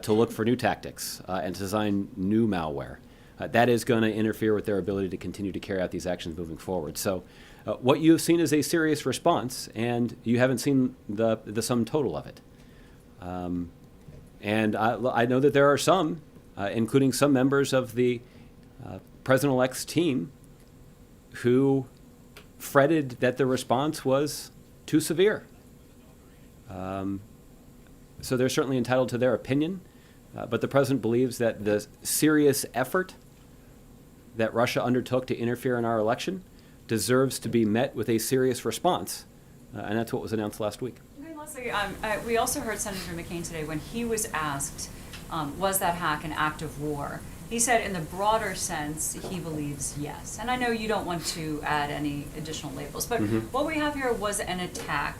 to look for new tactics and to design new malware. That is going to interfere with their ability to continue to carry out these actions moving forward. So what you've seen is a serious response, and you haven't seen the sum total of it. And I know that there are some, including some members of the President-elect's team, who fretted that the response was too severe. So they're certainly entitled to their opinion, but the President believes that the serious effort that Russia undertook to interfere in our election deserves to be met with a serious response, and that's what was announced last week. Okay, Leslie, we also heard Senator McCain today when he was asked, was that hack an act of war? He said in the broader sense, he believes yes. And I know you don't want to add any additional labels, but what we have here was an attack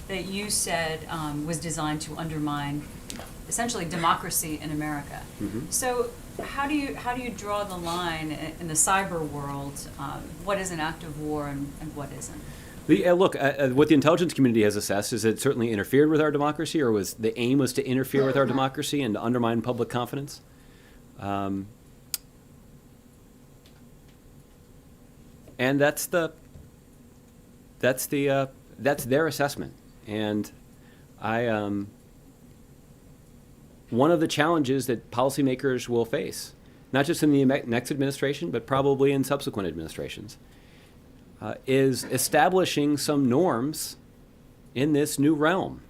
that you said was designed to undermine essentially democracy in America. So how do you draw the line in the cyber world? What is an act of war and what isn't? Look, what the intelligence community has assessed is that it certainly interfered with our democracy, or was the aim was to interfere with our democracy and to undermine public confidence. And that's their assessment. And one of the challenges that policymakers will face, not just in the next administration, but probably in subsequent administrations, is establishing some norms in this new realm.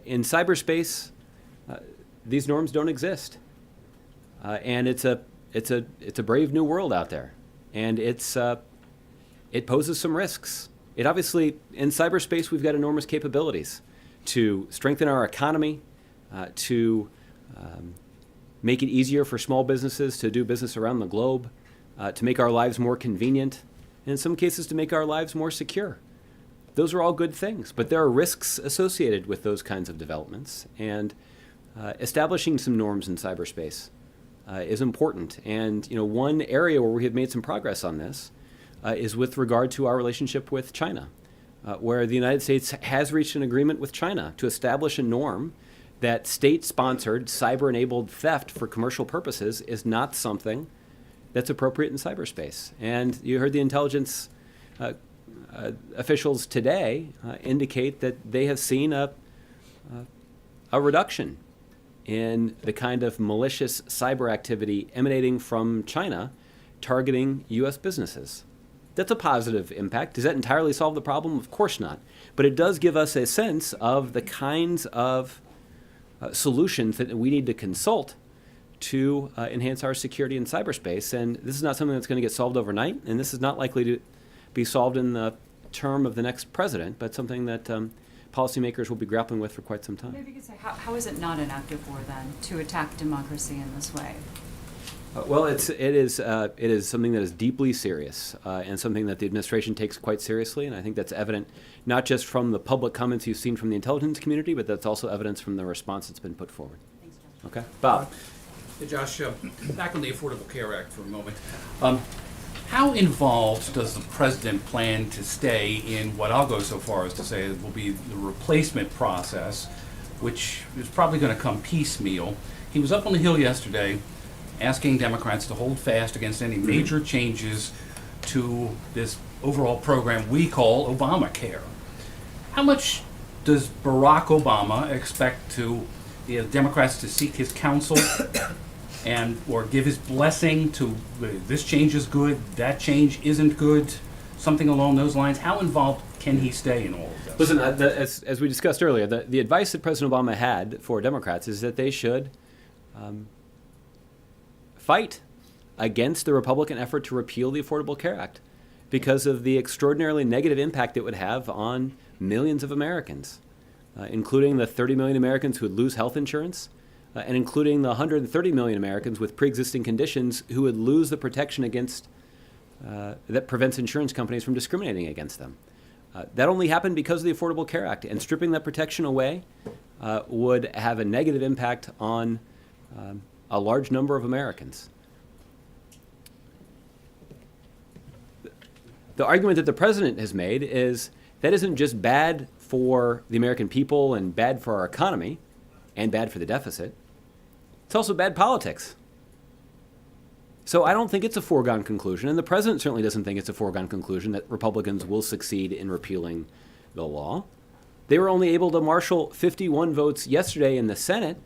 In cyberspace, these norms don't exist, and it's a brave new world out there, and it's it poses some risks. It obviously, in cyberspace, we've got enormous capabilities to strengthen our economy, to make it easier for small businesses to do business around the globe, to make our lives more convenient, and in some cases to make our lives more secure. Those are all good things, but there are risks associated with those kinds of developments, and establishing some norms in cyberspace is important. And one area where we have made some progress on this is with regard to our relationship with China, where the United States has reached an agreement with China to establish a norm that state-sponsored, cyber-enabled theft for commercial purposes is not something that's appropriate in cyberspace. And you heard the intelligence officials today indicate that they have seen a reduction in the kind of malicious cyber activity emanating from China targeting U.S. businesses. That's a positive impact. Does that entirely solve the problem? Of course not. But it does give us a sense of the kinds of solutions that we need to consult to enhance our security in cyberspace. And this is not something that's going to get solved overnight, and this is not likely to be solved in the term of the next president, but something that policymakers will be grappling with for quite some time. Maybe you could say, how is it not an active war then to attack democracy in this way? Well, it is something that is deeply serious and something that the administration takes quite seriously, and I think that's evident not just from the public comments you've seen from the intelligence community, but that's also evidence from the response that's been put forward. Thanks, Josh. Okay, Bob. Hey, Josh, back on the Affordable Care Act for a moment. How involved does the president plan to stay in what I'll go so far as to say will be the replacement process, which is probably going to come piecemeal? He was up on the Hill yesterday asking Democrats to hold fast against any major changes to this overall program we call Obamacare. How much does Barack Obama expect Democrats to seek his counsel or give his blessing to this change is good, that change isn't good, something along those lines? How involved can he stay in all of this? Listen, as we discussed earlier, the advice that President Obama had for Democrats is that they should fight against the Republican effort to repeal the Affordable Care Act because of the extraordinarily negative impact it would have on millions of Americans, including the 30 million Americans who would lose health insurance, and including the 130 million Americans with pre-existing conditions who would lose the protection against that prevents insurance companies from discriminating against them. That only happened because of the Affordable Care Act, and stripping that protection away would have a negative impact on a large number of Americans. The argument that the president has made is that isn't just bad for the American people and bad for our economy and bad for the deficit. It's also bad politics. So I don't think it's a foregone conclusion, and the president certainly doesn't think it's a foregone conclusion that Republicans will succeed in repealing the law. They were only able to marshal 51 votes yesterday in the Senate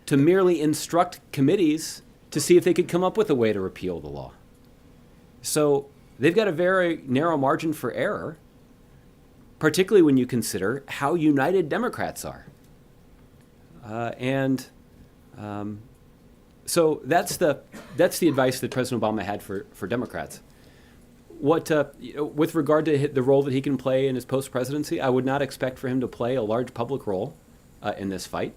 to merely instruct committees to see if they could come up with a way to repeal the law. So they've got a very narrow margin for error, particularly when you consider how united Democrats are. So that's the advice that President Obama had for Democrats. With regard to the role that he can play in his post-presidency, I would not expect for him to play a large public role in this fight.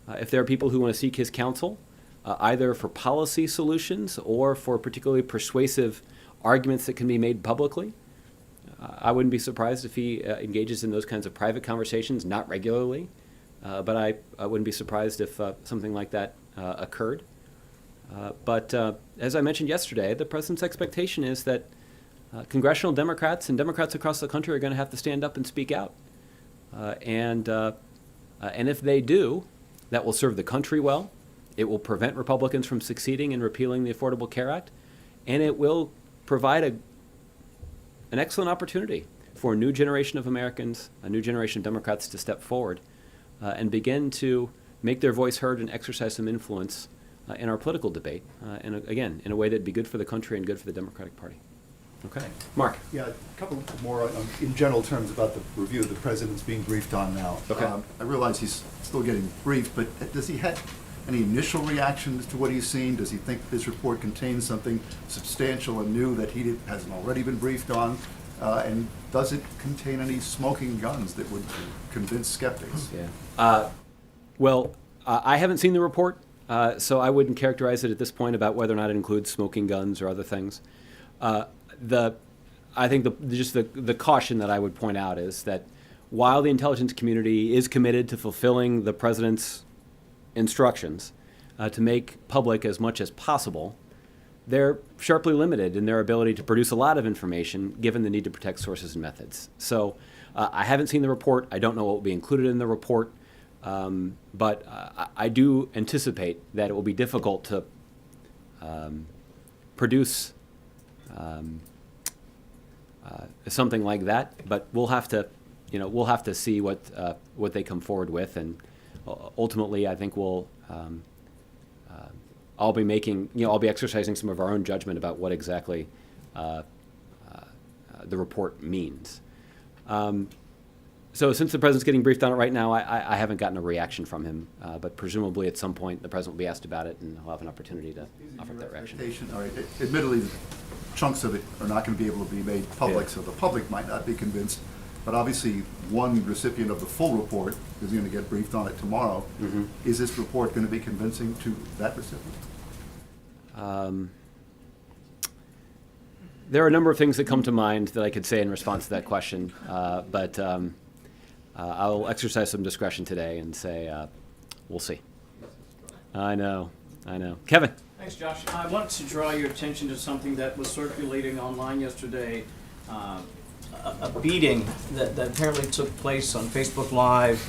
If there are people who want to seek his counsel, either for policy solutions or for particularly persuasive arguments that can be made publicly, I wouldn't be surprised if he engages in those kinds of private conversations, not regularly, but I wouldn't be surprised if something like that occurred. But as I mentioned yesterday, the president's expectation is that congressional Democrats and Democrats across the country are going to have to stand up and speak out. And if they do, that will serve the country well. It will prevent Republicans from succeeding in repealing the Affordable Care Act, and it will provide an excellent opportunity for a new generation of Americans, a new generation of Democrats to step forward and begin to make their voice heard and exercise some influence in our political debate, and again, in a way that'd be good for the country and good for the Democratic Party. Okay. Mark. Yeah, a couple more in general terms about the review the president's being briefed on now. Okay. I realize he's still getting briefed, but does he any initial reactions to what he's seen? Does he think this report contains something substantial and new that he hasn't already been briefed on? And does it contain any smoking guns that would convince skeptics? Yeah. Well, I haven't seen the report, so I wouldn't characterize it at this point about whether or not it includes smoking guns or other things. I think the caution that I would point out is that while the intelligence community is committed to fulfilling the president's instructions to make public as much as possible, they're sharply limited in their ability to produce a lot of information given the need to protect sources and methods. So I haven't seen the report. I don't know what will be included in the report. But I do anticipate that it will be difficult to produce something like that. But we'll have to see what they come forward with, and ultimately, I think I'll be exercising some of our own judgment about what exactly the report means. So since the president's getting briefed on it right now, I haven't gotten a reaction from him, but presumably at some point the president will be asked about it and he'll have an opportunity to offer that reaction. All right. Admittedly, chunks of it are not going to be able to be made public, Yeah. so the public might not be convinced. But obviously, one recipient of the full report is going to get briefed on it tomorrow. Mm-hmm. Is this report going to be convincing to that recipient? There are a number of things that come to mind that I could say in response to that question, but I'll exercise some discretion today and say we'll see. I know. Kevin. Thanks, Josh. I wanted to draw your attention to something that was circulating online yesterday, a beating that apparently took place on Facebook Live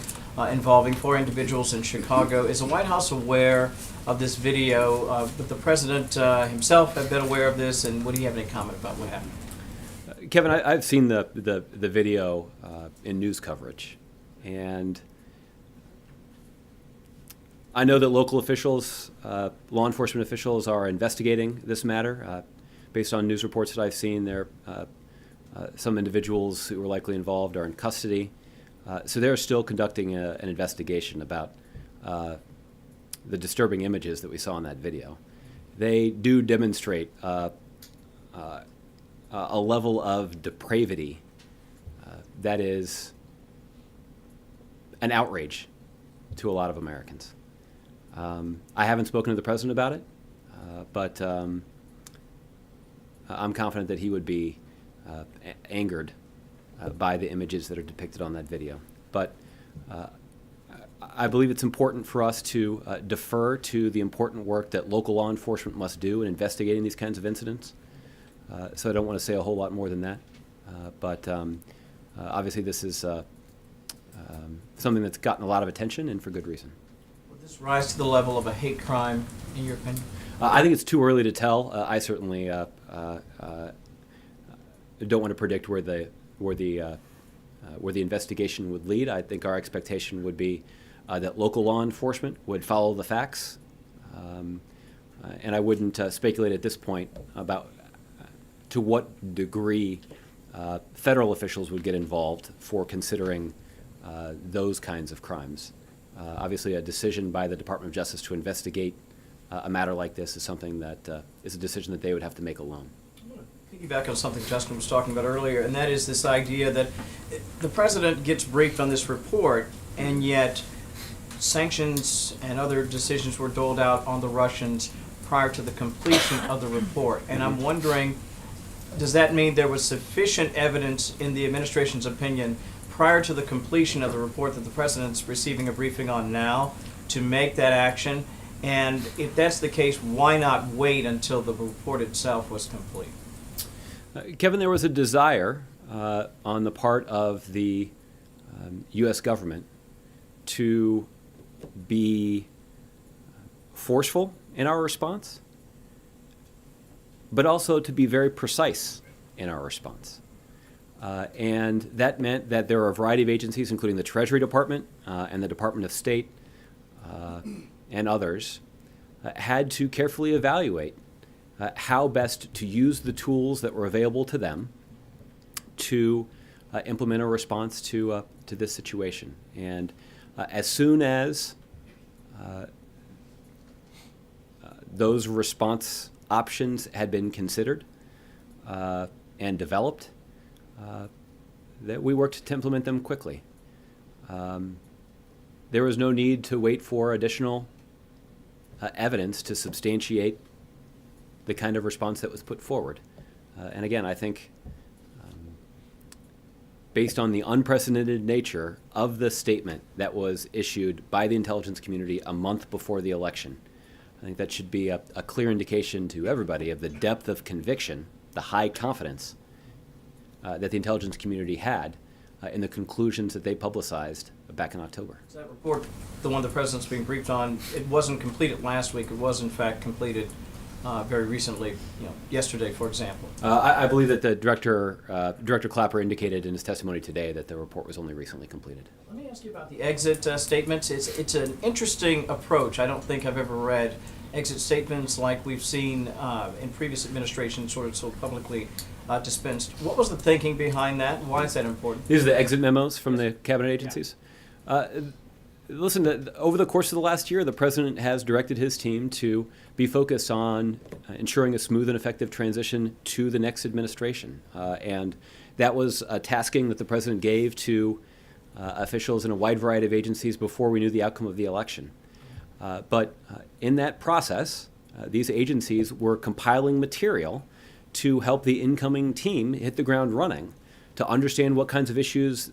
involving 4 individuals in Chicago. Is the White House aware of this video? Would the president himself have been aware of this, and would he have any comment about what happened? Kevin, I've seen the video in news coverage, and I know that local officials, law enforcement officials, are investigating this matter. Based on news reports that I've seen, some individuals who were likely involved are in custody. So they're still conducting an investigation about the disturbing images that we saw in that video. They do demonstrate a level of depravity that is an outrage to a lot of Americans. I haven't spoken to the president about it, but I'm confident that he would be angered by the images that are depicted on that video. But I believe it's important for us to defer to the important work that local law enforcement must do in investigating these kinds of incidents. So I don't want to say a whole lot more than that. But obviously this is something that's gotten a lot of attention, and for good reason. Would this rise to the level of a hate crime, in your opinion? I think it's too early to tell. I certainly don't want to predict where the investigation would lead. I think our expectation would be that local law enforcement would follow the facts, and I wouldn't speculate at this point about to what degree federal officials would get involved for considering those kinds of crimes. Obviously, a decision by the Department of Justice to investigate a matter like this is something that is a decision that they would have to make alone. Piggyback on something Justin was talking about earlier, and that is this idea that the president gets briefed on this report, and yet sanctions and other decisions were doled out on the Russians prior to the completion of the report. And I'm wondering, does that mean there was sufficient evidence in the administration's opinion prior to the completion of the report that the president's receiving a briefing on now to make that action? And if that's the case, why not wait until the report itself was complete? Kevin, there was a desire on the part of the U.S. government to be forceful in our response, but also to be very precise in our response. And that meant that there are a variety of agencies, including the Treasury Department and the Department of State and others, had to carefully evaluate how best to use the tools that were available to them to implement a response to this situation. And as soon as those response options had been considered and developed, that we worked to implement them quickly. There was no need to wait for additional evidence to substantiate the kind of response that was put forward. And again, I think based on the unprecedented nature of the statement that was issued by the intelligence community a month before the election, I think that should be a clear indication to everybody of the depth of conviction, the high confidence that the intelligence community had in the conclusions that they publicized back in October. Is that report, the one the president's being briefed on, it wasn't completed last week, it was in fact completed very recently, yesterday, for example? I believe that the Director Clapper indicated in his testimony today that the report was only recently completed. Let me ask you about the exit statements. It's an interesting approach. I don't think I've ever read exit statements like we've seen in previous administrations, sort of so publicly dispensed. What was the thinking behind that? Why is that important? These are the exit memos from the cabinet agencies. Listen, over the course of the last year, the president has directed his team to be focused on ensuring a smooth and effective transition to the next administration. And that was a tasking that the president gave to officials in a wide variety of agencies before we knew the outcome of the election. But in that process, these agencies were compiling material to help the incoming team hit the ground running, to understand what kinds of issues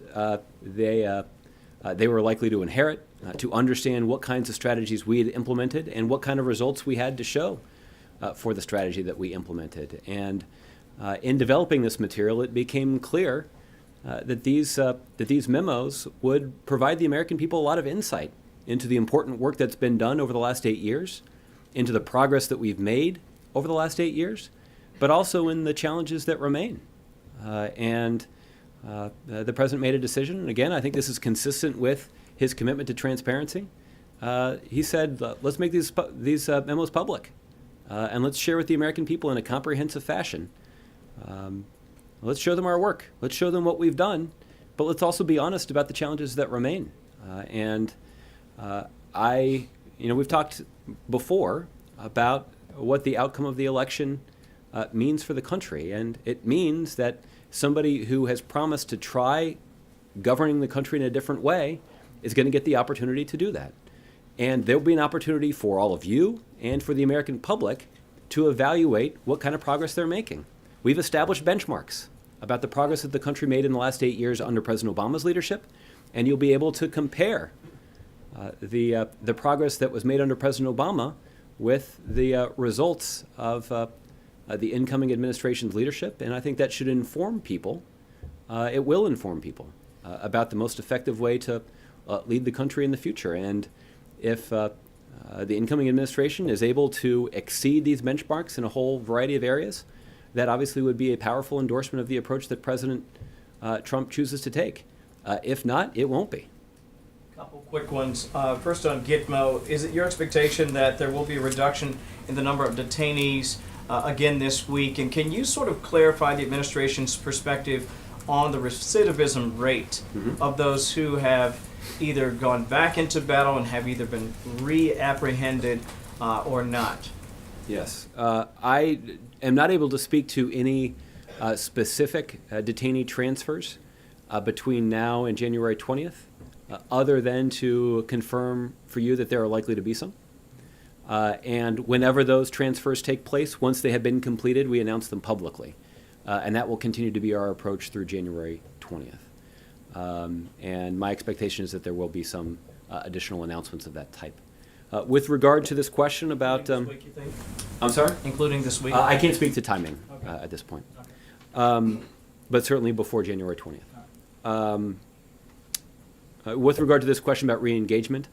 they were likely to inherit, to understand what kinds of strategies we had implemented and what kind of results we had to show for the strategy that we implemented. And in developing this material, it became clear that these memos would provide the American people a lot of insight into the important work that's been done over the last 8 years, into the progress that we've made over the last 8 years, but also in the challenges that remain. The president made a decision, and again, I think this is consistent with his commitment to transparency. He said, let's make these memos public, and let's share with the American people in a comprehensive fashion. Let's show them our work. Let's show them what we've done, but let's also be honest about the challenges that remain. We've talked before about what the outcome of the election means for the country, and it means that somebody who has promised to try governing the country in a different way is going to get the opportunity to do that. And there'll be an opportunity for all of you and for the American public to evaluate what kind of progress they're making. We've established benchmarks about the progress that the country made in the last 8 years under President Obama's leadership, and you'll be able to compare the progress that was made under President Obama with the results of the incoming administration's leadership, and I think that should inform people. It will inform people about the most effective way to lead the country in the future. And if the incoming administration is able to exceed these benchmarks in a whole variety of areas, that obviously would be a powerful endorsement of the approach that President Trump chooses to take. If not, it won't be. Couple quick ones. First on Gitmo, is it your expectation that there will be a reduction in the number of detainees again this week? And can you sort of clarify the administration's perspective on the recidivism rate of those who have either gone back into battle and have either been reapprehended or not? Yes. I am not able to speak to any specific detainee transfers between now and January 20th, other than to confirm for you that there are likely to be some. And whenever those transfers take place, once they have been completed, we announce them publicly. And that will continue to be our approach through January 20th. And my expectation is that there will be some additional announcements of that type. With regard to this question about... This week, you think? I'm sorry? Including this week? I can't speak to timing Okay. at this point. Okay. But certainly before January 20th. With regard to this question about re-engagement,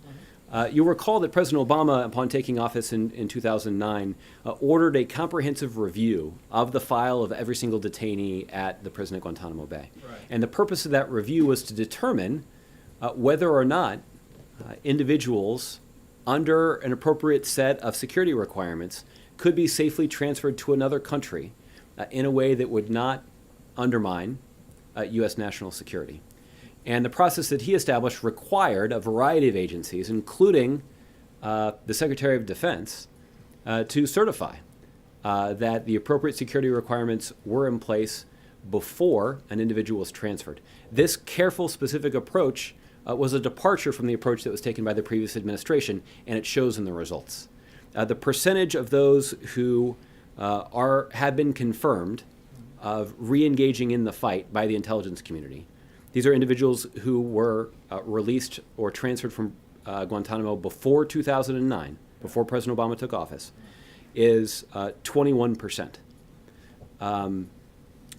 you'll recall that President Obama, upon taking office in 2009, ordered a comprehensive review of the file of every single detainee at the prison at Guantanamo Bay. Right. And the purpose of that review was to determine whether or not individuals under an appropriate set of security requirements could be safely transferred to another country in a way that would not undermine U.S. national security. And the process that he established required a variety of agencies, including the Secretary of Defense, to certify that the appropriate security requirements were in place before an individual was transferred. This careful, specific approach was a departure from the approach that was taken by the previous administration, and it shows in the results. The percentage of those who have been confirmed of re-engaging in the fight by the intelligence community. These are individuals who were released or transferred from Guantanamo before 2009, before President Obama took office, is 21%.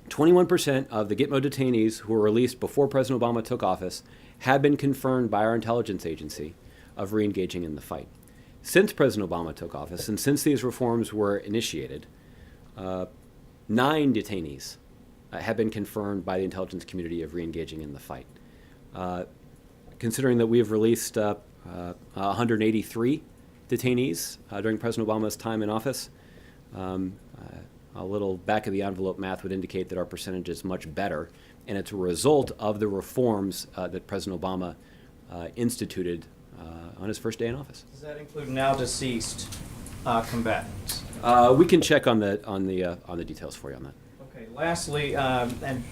21% of the Gitmo detainees who were released before President Obama took office have been confirmed by our intelligence agency of re-engaging in the fight. Since President Obama took office, and since these reforms were initiated, 9 detainees have been confirmed by the intelligence community of re-engaging in the fight. Considering that we have released 183 detainees during President Obama's time in office, a little back of the envelope math would indicate that our percentage is much better, and it's a result of the reforms that President Obama instituted on his first day in office. Does that include now deceased combatants? We can check on the details for you on that. Okay, lastly, and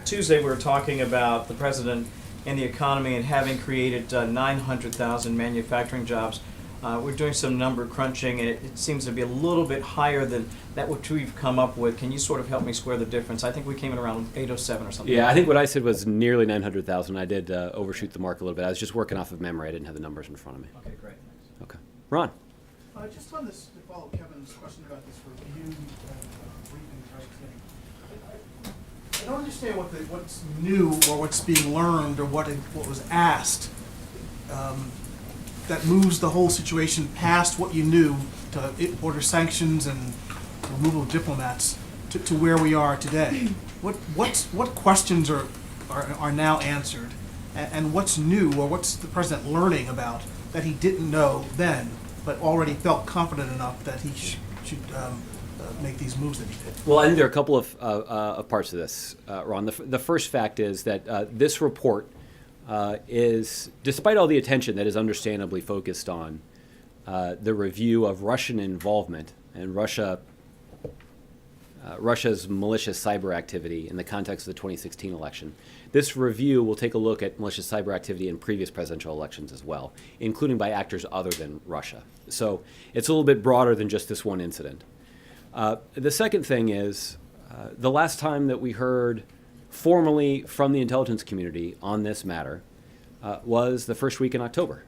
Tuesday we were talking about the president and the economy and having created 900,000 manufacturing jobs. We're doing some number crunching, and it seems to be a little bit higher than that which we've come up with. Can you sort of help me square the difference? I think we came in around 807 or something. Yeah, I think what I said was nearly 900,000. I did overshoot the mark a little bit. I was just working off of memory. I didn't have the numbers in front of me. Okay, great. Thanks. Okay. Ron. Just on this, to follow Kevin's question about this review briefing type thing, I don't understand what's new or what's being learned or what was asked that moves the whole situation past what you knew to order sanctions and removal of diplomats to where we are today. What questions are now answered, and what's new or what's the president learning about that he didn't know then, but already felt confident enough that he should make these moves that he did? Well, I think there are a couple of parts to this, Ron. The first fact is that this report is, despite all the attention that is understandably focused on the review of Russian involvement and Russia's malicious cyber activity in the context of the 2016 election, this review will take a look at malicious cyber activity in previous presidential elections as well, including by actors other than Russia. So it's a little bit broader than just this one incident. The second thing is, the last time that we heard formally from the intelligence community on this matter was the first week in October.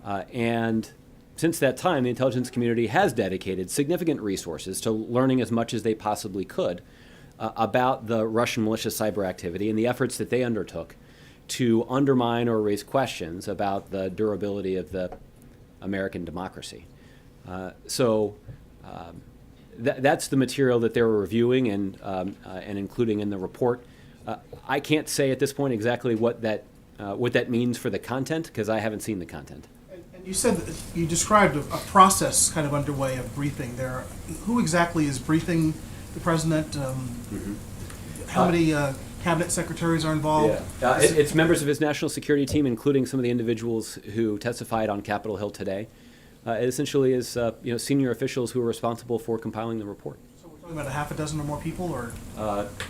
And since that time, the intelligence community has dedicated significant resources to learning as much as they possibly could about the Russian malicious cyber activity and the efforts that they undertook to undermine or raise questions about the durability of the American democracy. That's the material that they were reviewing and including in the report. I can't say at this point exactly what that means for the content, because I haven't seen the content. And you said that you described a process kind of underway of briefing there. Who exactly is briefing the president? How many cabinet secretaries are involved? It's members of his national security team, including some of the individuals who testified on Capitol Hill today. It essentially is senior officials who are responsible for compiling the report. So we're talking about a half a dozen or more people, or?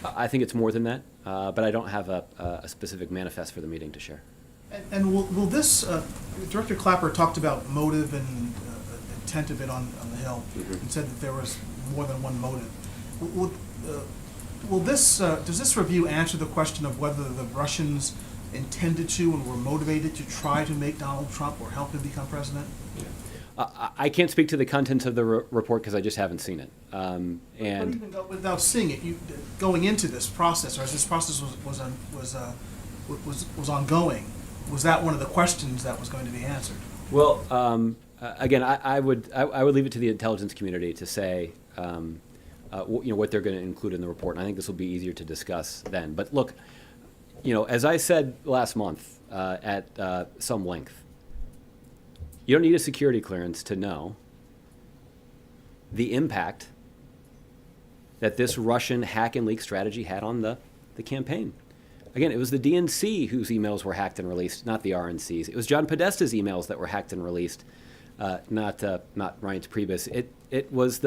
I think it's more than that, but I don't have a specific manifest for the meeting to share. And will this, Director Clapper talked about motive and intent of it on the Hill, and said that there was more than one motive. Will this, does this review answer the question of whether the Russians intended to and were motivated to try to make Donald Trump or help him become president? I can't speak to the contents of the report because I just haven't seen it. But even without seeing it, going into this process, or as this process was ongoing, was that one of the questions that was going to be answered? Well, again, I would leave it to the intelligence community to say, what they're going to include in the report, and I think this will be easier to discuss then. But look, as I said last month at some length, you don't need a security clearance to know the impact that this Russian hack and leak strategy had on the campaign. Again, it was the DNC whose emails were hacked and released, not the RNC's. It was John Podesta's emails that were hacked and released, not Reince Priebus. It was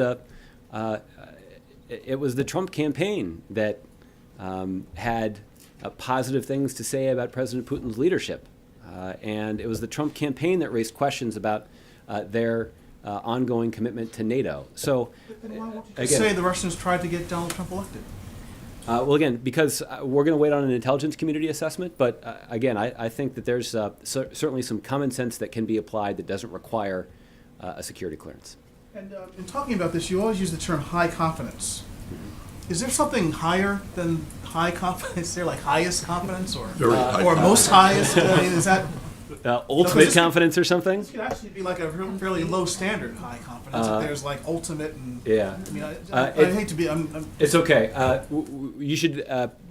the Trump campaign that had positive things to say about President Putin's leadership, and it was the Trump campaign that raised questions about their ongoing commitment to NATO. So, Then why won't you again, just say the Russians tried to get Donald Trump elected? well, again, because we're going to wait on an intelligence community assessment, but again, I think that there's certainly some common sense that can be applied that doesn't require a security clearance. And in talking about this, you always use the term high confidence. Is there something higher than high confidence? Is there like highest confidence or most highest? I mean, is that Ultimate this- confidence or something? this could actually be like a fairly low standard high confidence? If there's like ultimate and Yeah. I mean, I It- hate to be. I'm It's okay. You should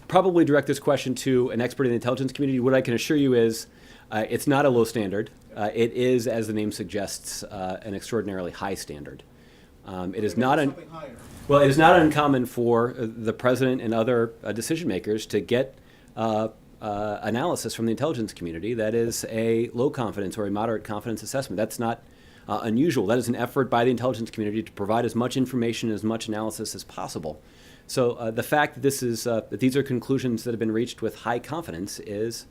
probably direct this question to an expert in the intelligence community. What I can assure you is it's not a low standard. It is, as the name suggests, an extraordinarily high standard. It is not something higher. Well, it is not uncommon for the president and other decision makers to get analysis from the intelligence community that is a low confidence or a moderate confidence assessment. That's not unusual. That is an effort by the intelligence community to provide as much information, as much analysis as possible. So the fact that that these are conclusions that have been reached with high confidence is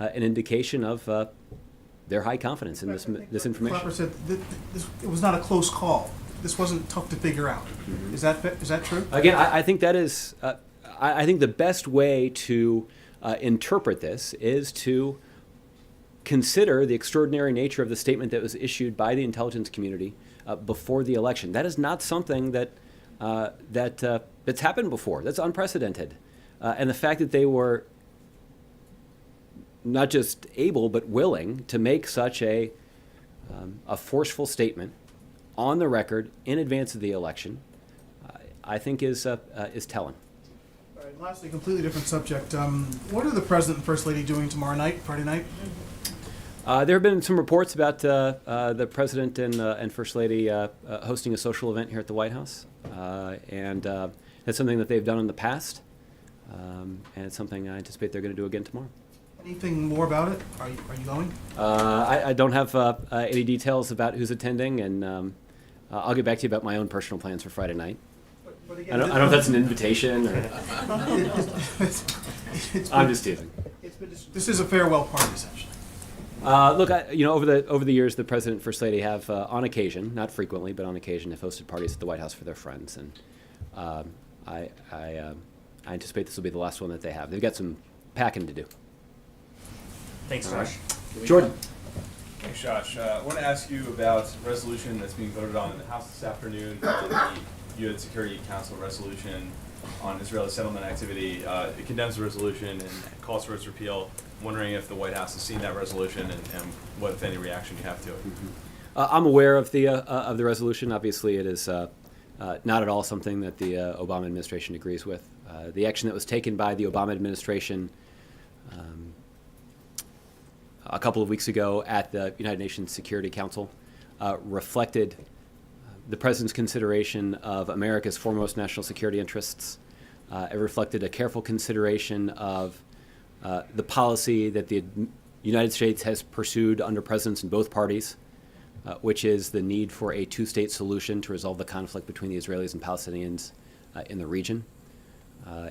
an indication of their high confidence in this information. Clapper said it was not a close call. This wasn't tough to figure out. Is that true? Again, I think that is. I think the best way to interpret this is to consider the extraordinary nature of the statement that was issued by the intelligence community before the election. That is not something that's happened before. That's unprecedented, and the fact that they were not just able but willing to make such a forceful statement on the record in advance of the election, I think is telling. All right, lastly, completely different subject. What are the President and First Lady doing tomorrow night, Friday night? There have been some reports about the President and First Lady hosting a social event here at the White House, and that's something that they've done in the past, and it's something I anticipate they're going to do again tomorrow. Anything more about it? Are you going? I don't have any details about who's attending, and I'll get back to you about my own personal plans for Friday night. But I again, don't know if that's an invitation or. I'm just teasing. This is a farewell party, essentially. Look, over the years, the President and First Lady have, on occasion, not frequently, but on occasion, have hosted parties at the White House for their friends, and I anticipate this will be the last one that they have. They've got some packing to do. Thanks, Josh. Jordan. Thanks, Josh. I want to ask you about a resolution that's being voted on in the House this afternoon, the UN Security Council resolution on Israeli settlement activity. It condemns the resolution and calls for its repeal. I'm wondering if the White House has seen that resolution and what, if any, reaction you have to it. I'm aware of the resolution. Obviously, it is not at all something that the Obama administration agrees with. The action that was taken by the Obama administration a couple of weeks ago at the United Nations Security Council reflected the President's consideration of America's foremost national security interests. It reflected a careful consideration of the policy that the United States has pursued under presidents in both parties, which is the need for a two-state solution to resolve the conflict between the Israelis and Palestinians in the region.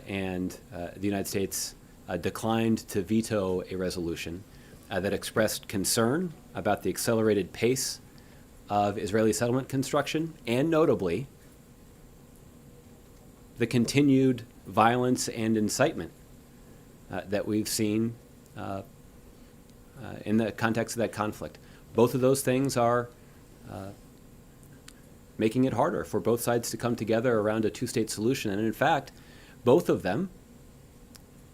And the United States declined to veto a resolution that expressed concern about the accelerated pace of Israeli settlement construction, and notably, the continued violence and incitement that we've seen in the context of that conflict. Both of those things are making it harder for both sides to come together around a two-state solution. And in fact, both of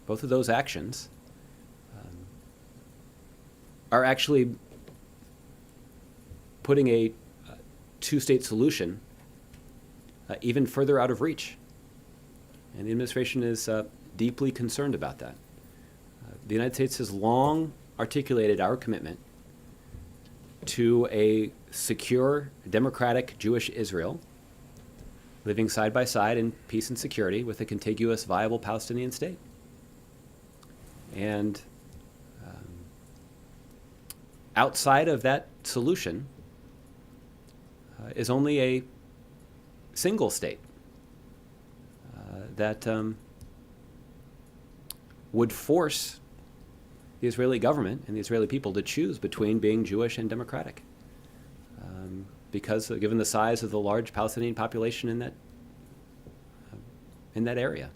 those actions are actually putting a two-state solution even further out of reach. And the administration is deeply concerned about that. The United States has long articulated our commitment to a secure, democratic Jewish Israel, living side by side in peace and security with a contiguous, viable Palestinian state. And outside of that solution, is only a single state that would force the Israeli government and the Israeli people to choose between being Jewish and democratic, because given the size of the large Palestinian population in that area.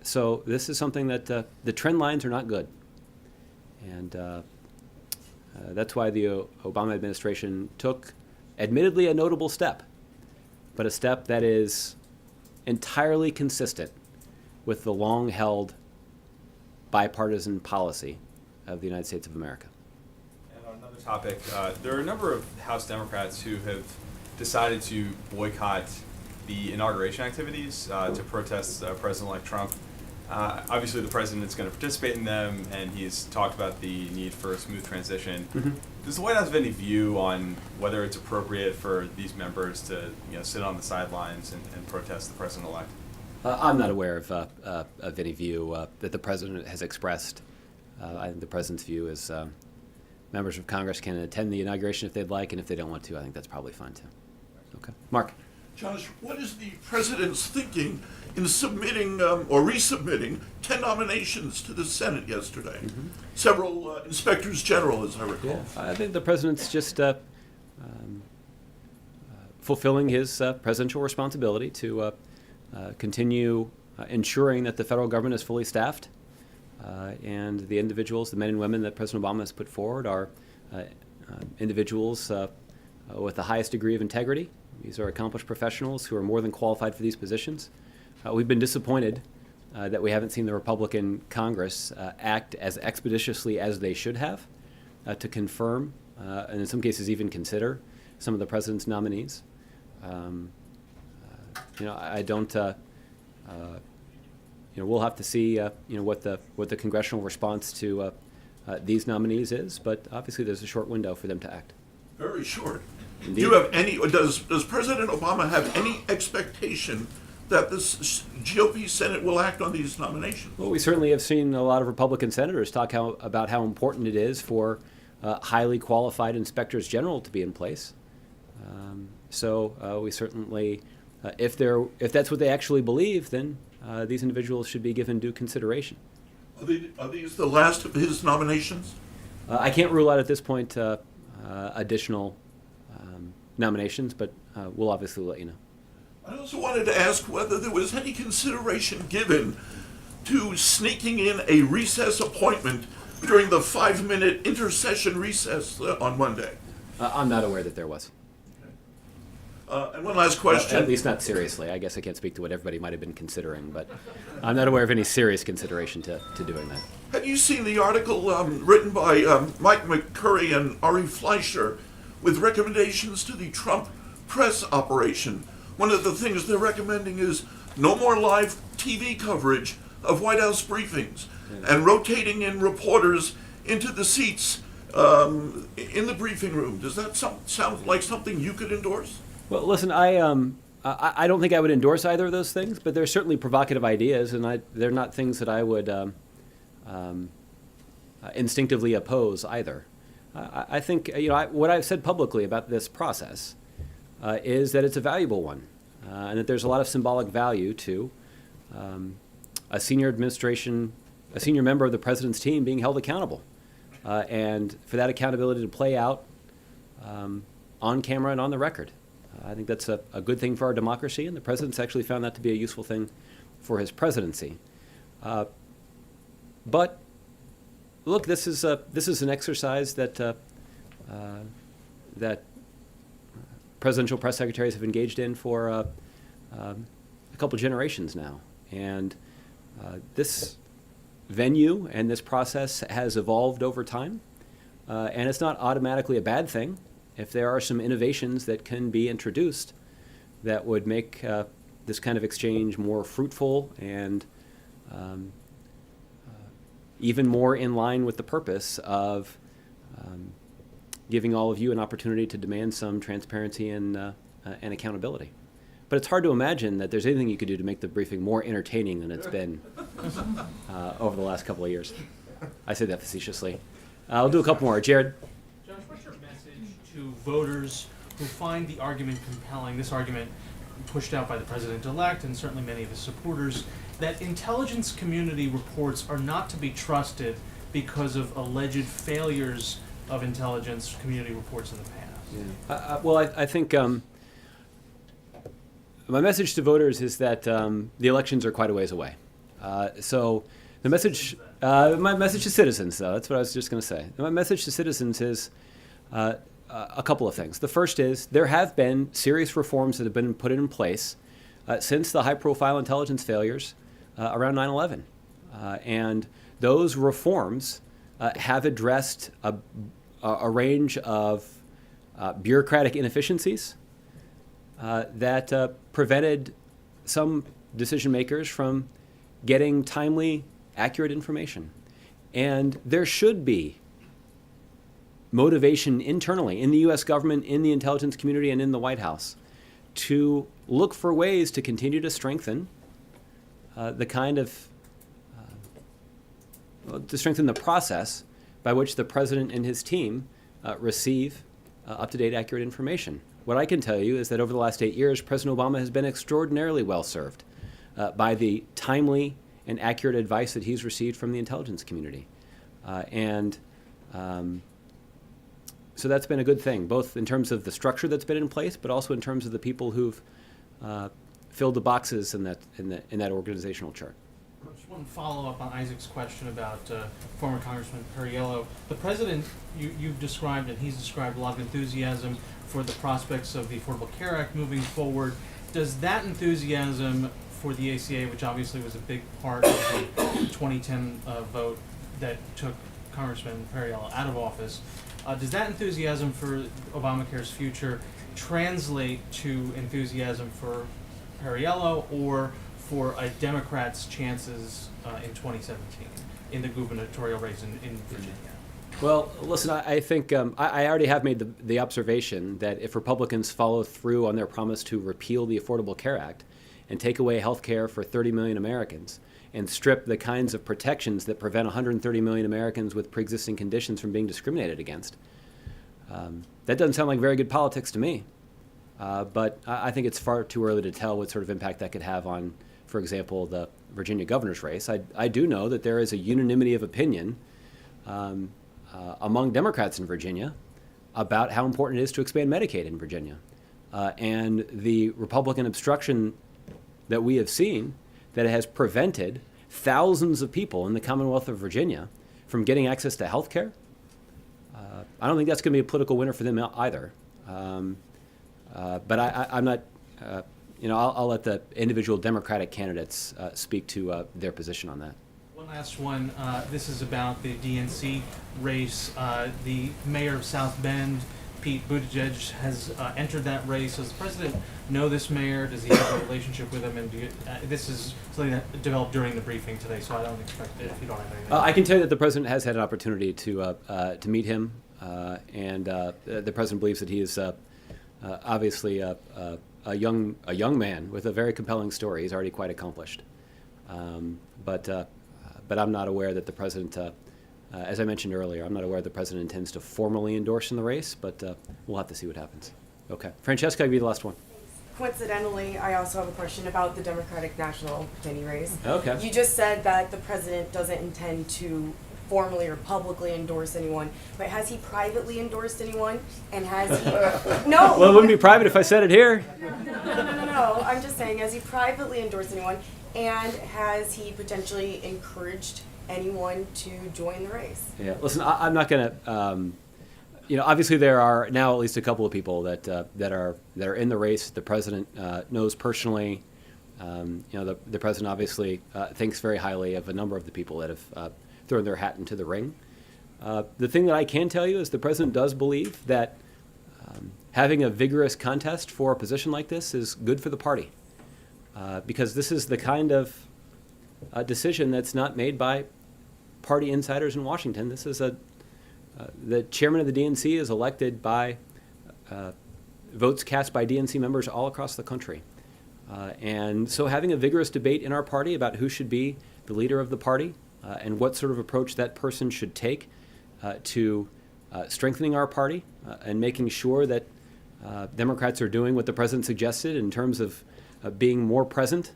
So this is something that the trend lines are not good, and that's why the Obama administration took, admittedly, a notable step, but a step that is entirely consistent with the long-held bipartisan policy of the United States of America. And on another topic, there are a number of House Democrats who have decided to boycott the inauguration activities to protest President-elect Trump. Obviously, the president is going to participate in them, and he's talked about the need for a smooth transition. Mm-hmm. Does the White House have any view on whether it's appropriate for these members to, sit on the sidelines and protest the president-elect? I'm not aware of any view that the president has expressed. I think the president's view is members of Congress can attend the inauguration if they'd like, and if they don't want to, I think that's probably fine too. Okay, Mark. Josh, what is the president's thinking in submitting or resubmitting 10 nominations to the Senate yesterday? Mm-hmm. Several inspectors general, as I recall. Yeah, I think the president's just fulfilling his presidential responsibility to continue ensuring that the federal government is fully staffed, and the individuals, the men and women that President Obama has put forward are individuals with the highest degree of integrity. These are accomplished professionals who are more than qualified for these positions. We've been disappointed that we haven't seen the Republican Congress act as expeditiously as they should have to confirm, and in some cases even consider, some of the president's nominees. I don't. We'll have to see, what the congressional response to these nominees is. But obviously, there's a short window for them to act. Very short. Indeed. Do you have any? Does President Obama have any expectation that this GOP Senate will act on these nominations? Well, we certainly have seen a lot of Republican senators talk about how important it is for highly qualified inspectors general to be in place. So we certainly, if that's what they actually believe, then these individuals should be given due consideration. Are these the last of his nominations? I can't rule out at this point additional nominations, but we'll obviously let you know. I also wanted to ask whether there was any consideration given to sneaking in a recess appointment during the 5-minute intercession recess on Monday. I'm not aware that there was. And one last question. At least not seriously. I guess I can't speak to what everybody might have been considering, but I'm not aware of any serious consideration to doing that. Have you seen the article written by Mike McCurry and Ari Fleischer with recommendations to the Trump press operation? One of the things they're recommending is no more live TV coverage of White House briefings and rotating in reporters into the seats in the briefing room. Does that sound like something you could endorse? Well, listen, I don't think I would endorse either of those things, but they're certainly provocative ideas, and they're not things that I would instinctively oppose either. I think what I've said publicly about this process is that it's a valuable one, and that there's a lot of symbolic value to a senior member of the president's team being held accountable, and for that accountability to play out on camera and on the record. I think that's a good thing for our democracy, and the president's actually found that to be a useful thing for his presidency. But look, this is an exercise that presidential press secretaries have engaged in for a couple generations now, and this venue and this process has evolved over time, and it's not automatically a bad thing if there are some innovations that can be introduced that would make this kind of exchange more fruitful and even more in line with the purpose of giving all of you an opportunity to demand some transparency and accountability. But it's hard to imagine that there's anything you could do to make the briefing more entertaining than it's been over the last couple of years. I say that facetiously. I'll do a couple more. Jared? Josh, what's your message to voters who find the argument compelling, this argument pushed out by the president-elect and certainly many of his supporters, that intelligence community reports are not to be trusted because of alleged failures of intelligence community reports in the past. Well, I think my message to voters is that the elections are quite a ways away. So the message, my message to citizens, though, that's what I was just going to say. My message to citizens is a couple of things. The first is there have been serious reforms that have been put in place since the high-profile intelligence failures around 9/11. And those reforms have addressed a range of bureaucratic inefficiencies that prevented some decision makers from getting timely, accurate information. And there should be motivation internally in the U.S. government, in the intelligence community, and in the White House to look for ways to continue to strengthen the kind of to strengthen the process by which the president and his team receive up-to-date, accurate information. What I can tell you is that over the last 8 years, President Obama has been extraordinarily well served by the timely and accurate advice that he's received from the intelligence community. So that's been a good thing, both in terms of the structure that's been in place, but also in terms of the people who've filled the boxes in that organizational chart. Just one follow-up on Isaac's question about former Congressman Perriello. The president, you've described and he's described a lot of enthusiasm for the prospects of the Affordable Care Act moving forward. Does that enthusiasm for the ACA, which obviously was a big part of the 2010 vote that took Congressman Perriello out of office, does that enthusiasm for Obamacare's future translate to enthusiasm for Perriello or for a Democrat's chances in 2017 in the gubernatorial race in Virginia? Well, listen, I think I already have made the observation that if Republicans follow through on their promise to repeal the Affordable Care Act and take away health care for 30 million Americans and strip the kinds of protections that prevent 130 million Americans with pre-existing conditions from being discriminated against, that doesn't sound like very good politics to me. But I think it's far too early to tell what sort of impact that could have on, for example, the Virginia governor's race. I do know that there is a unanimity of opinion among Democrats in Virginia about how important it is to expand Medicaid in Virginia. And the Republican obstruction that we have seen that has prevented thousands of people in the Commonwealth of Virginia from getting access to health care, I don't think that's going to be a political winner for them either. But I'm not, I'll let the individual Democratic candidates speak to their position on that. One last one. This is about the DNC race. The mayor of South Bend, Pete Buttigieg, has entered that race. Does the president know this mayor? Does he have a relationship with him? And this is something that developed during the briefing today, so I don't expect it if you don't have anything. I can tell you that the president has had an opportunity to meet him, and the president believes that he is obviously a young man with a very compelling story. He's already quite accomplished, but I'm not aware that the president. As I mentioned earlier, I'm not aware the president intends to formally endorse in the race, but we'll have to see what happens. Okay. Francesca, I'll be the last one. Coincidentally, I also have a question about the Democratic National Committee race. Okay. You just said that the president doesn't intend to formally or publicly endorse anyone, but has he privately endorsed anyone? And has he... No! Well, it wouldn't be private if I said it here. No. I'm just saying, has he privately endorsed anyone? And has he potentially encouraged anyone to join the race? Yeah, listen, I'm not going to, obviously there are now at least a couple of people that are in the race. The president knows personally. The president obviously thinks very highly of a number of the people that have thrown their hat into the ring. The thing that I can tell you is the president does believe that having a vigorous contest for a position like this is good for the party, because this is the kind of decision that's not made by party insiders in Washington. This is the chairman of the DNC is elected by votes cast by DNC members all across the country. And so having a vigorous debate in our party about who should be the leader of the party and what sort of approach that person should take to strengthening our party and making sure that Democrats are doing what the president suggested in terms of being more present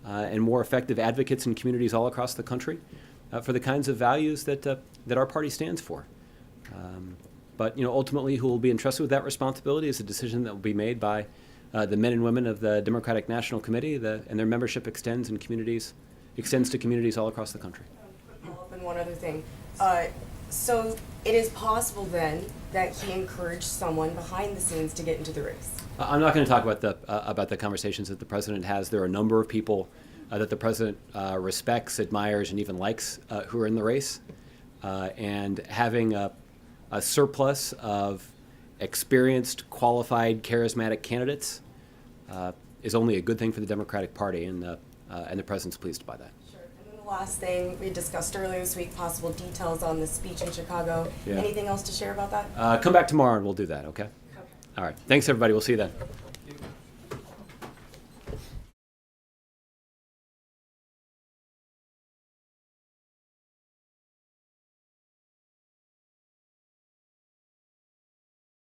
and more effective advocates in communities all across the country for the kinds of values that our party stands for. But ultimately, who will be entrusted with that responsibility is a decision that will be made by the men and women of the Democratic National Committee, and their membership extends to communities all across the country. Follow up on one other thing. So it is possible then that he encouraged someone behind the scenes to get into the race. I'm not going to talk about the conversations that the president has. There are a number of people that the president respects, admires, and even likes who are in the race, and having a surplus of experienced, qualified, charismatic candidates is only a good thing for the Democratic Party, and the president's pleased by that. Sure. And then the last thing we discussed earlier this week, possible details on the speech in Chicago. Yeah. Anything else to share about that? Come back tomorrow and we'll do that, okay? Okay. All right. Thanks, everybody. We'll see you then.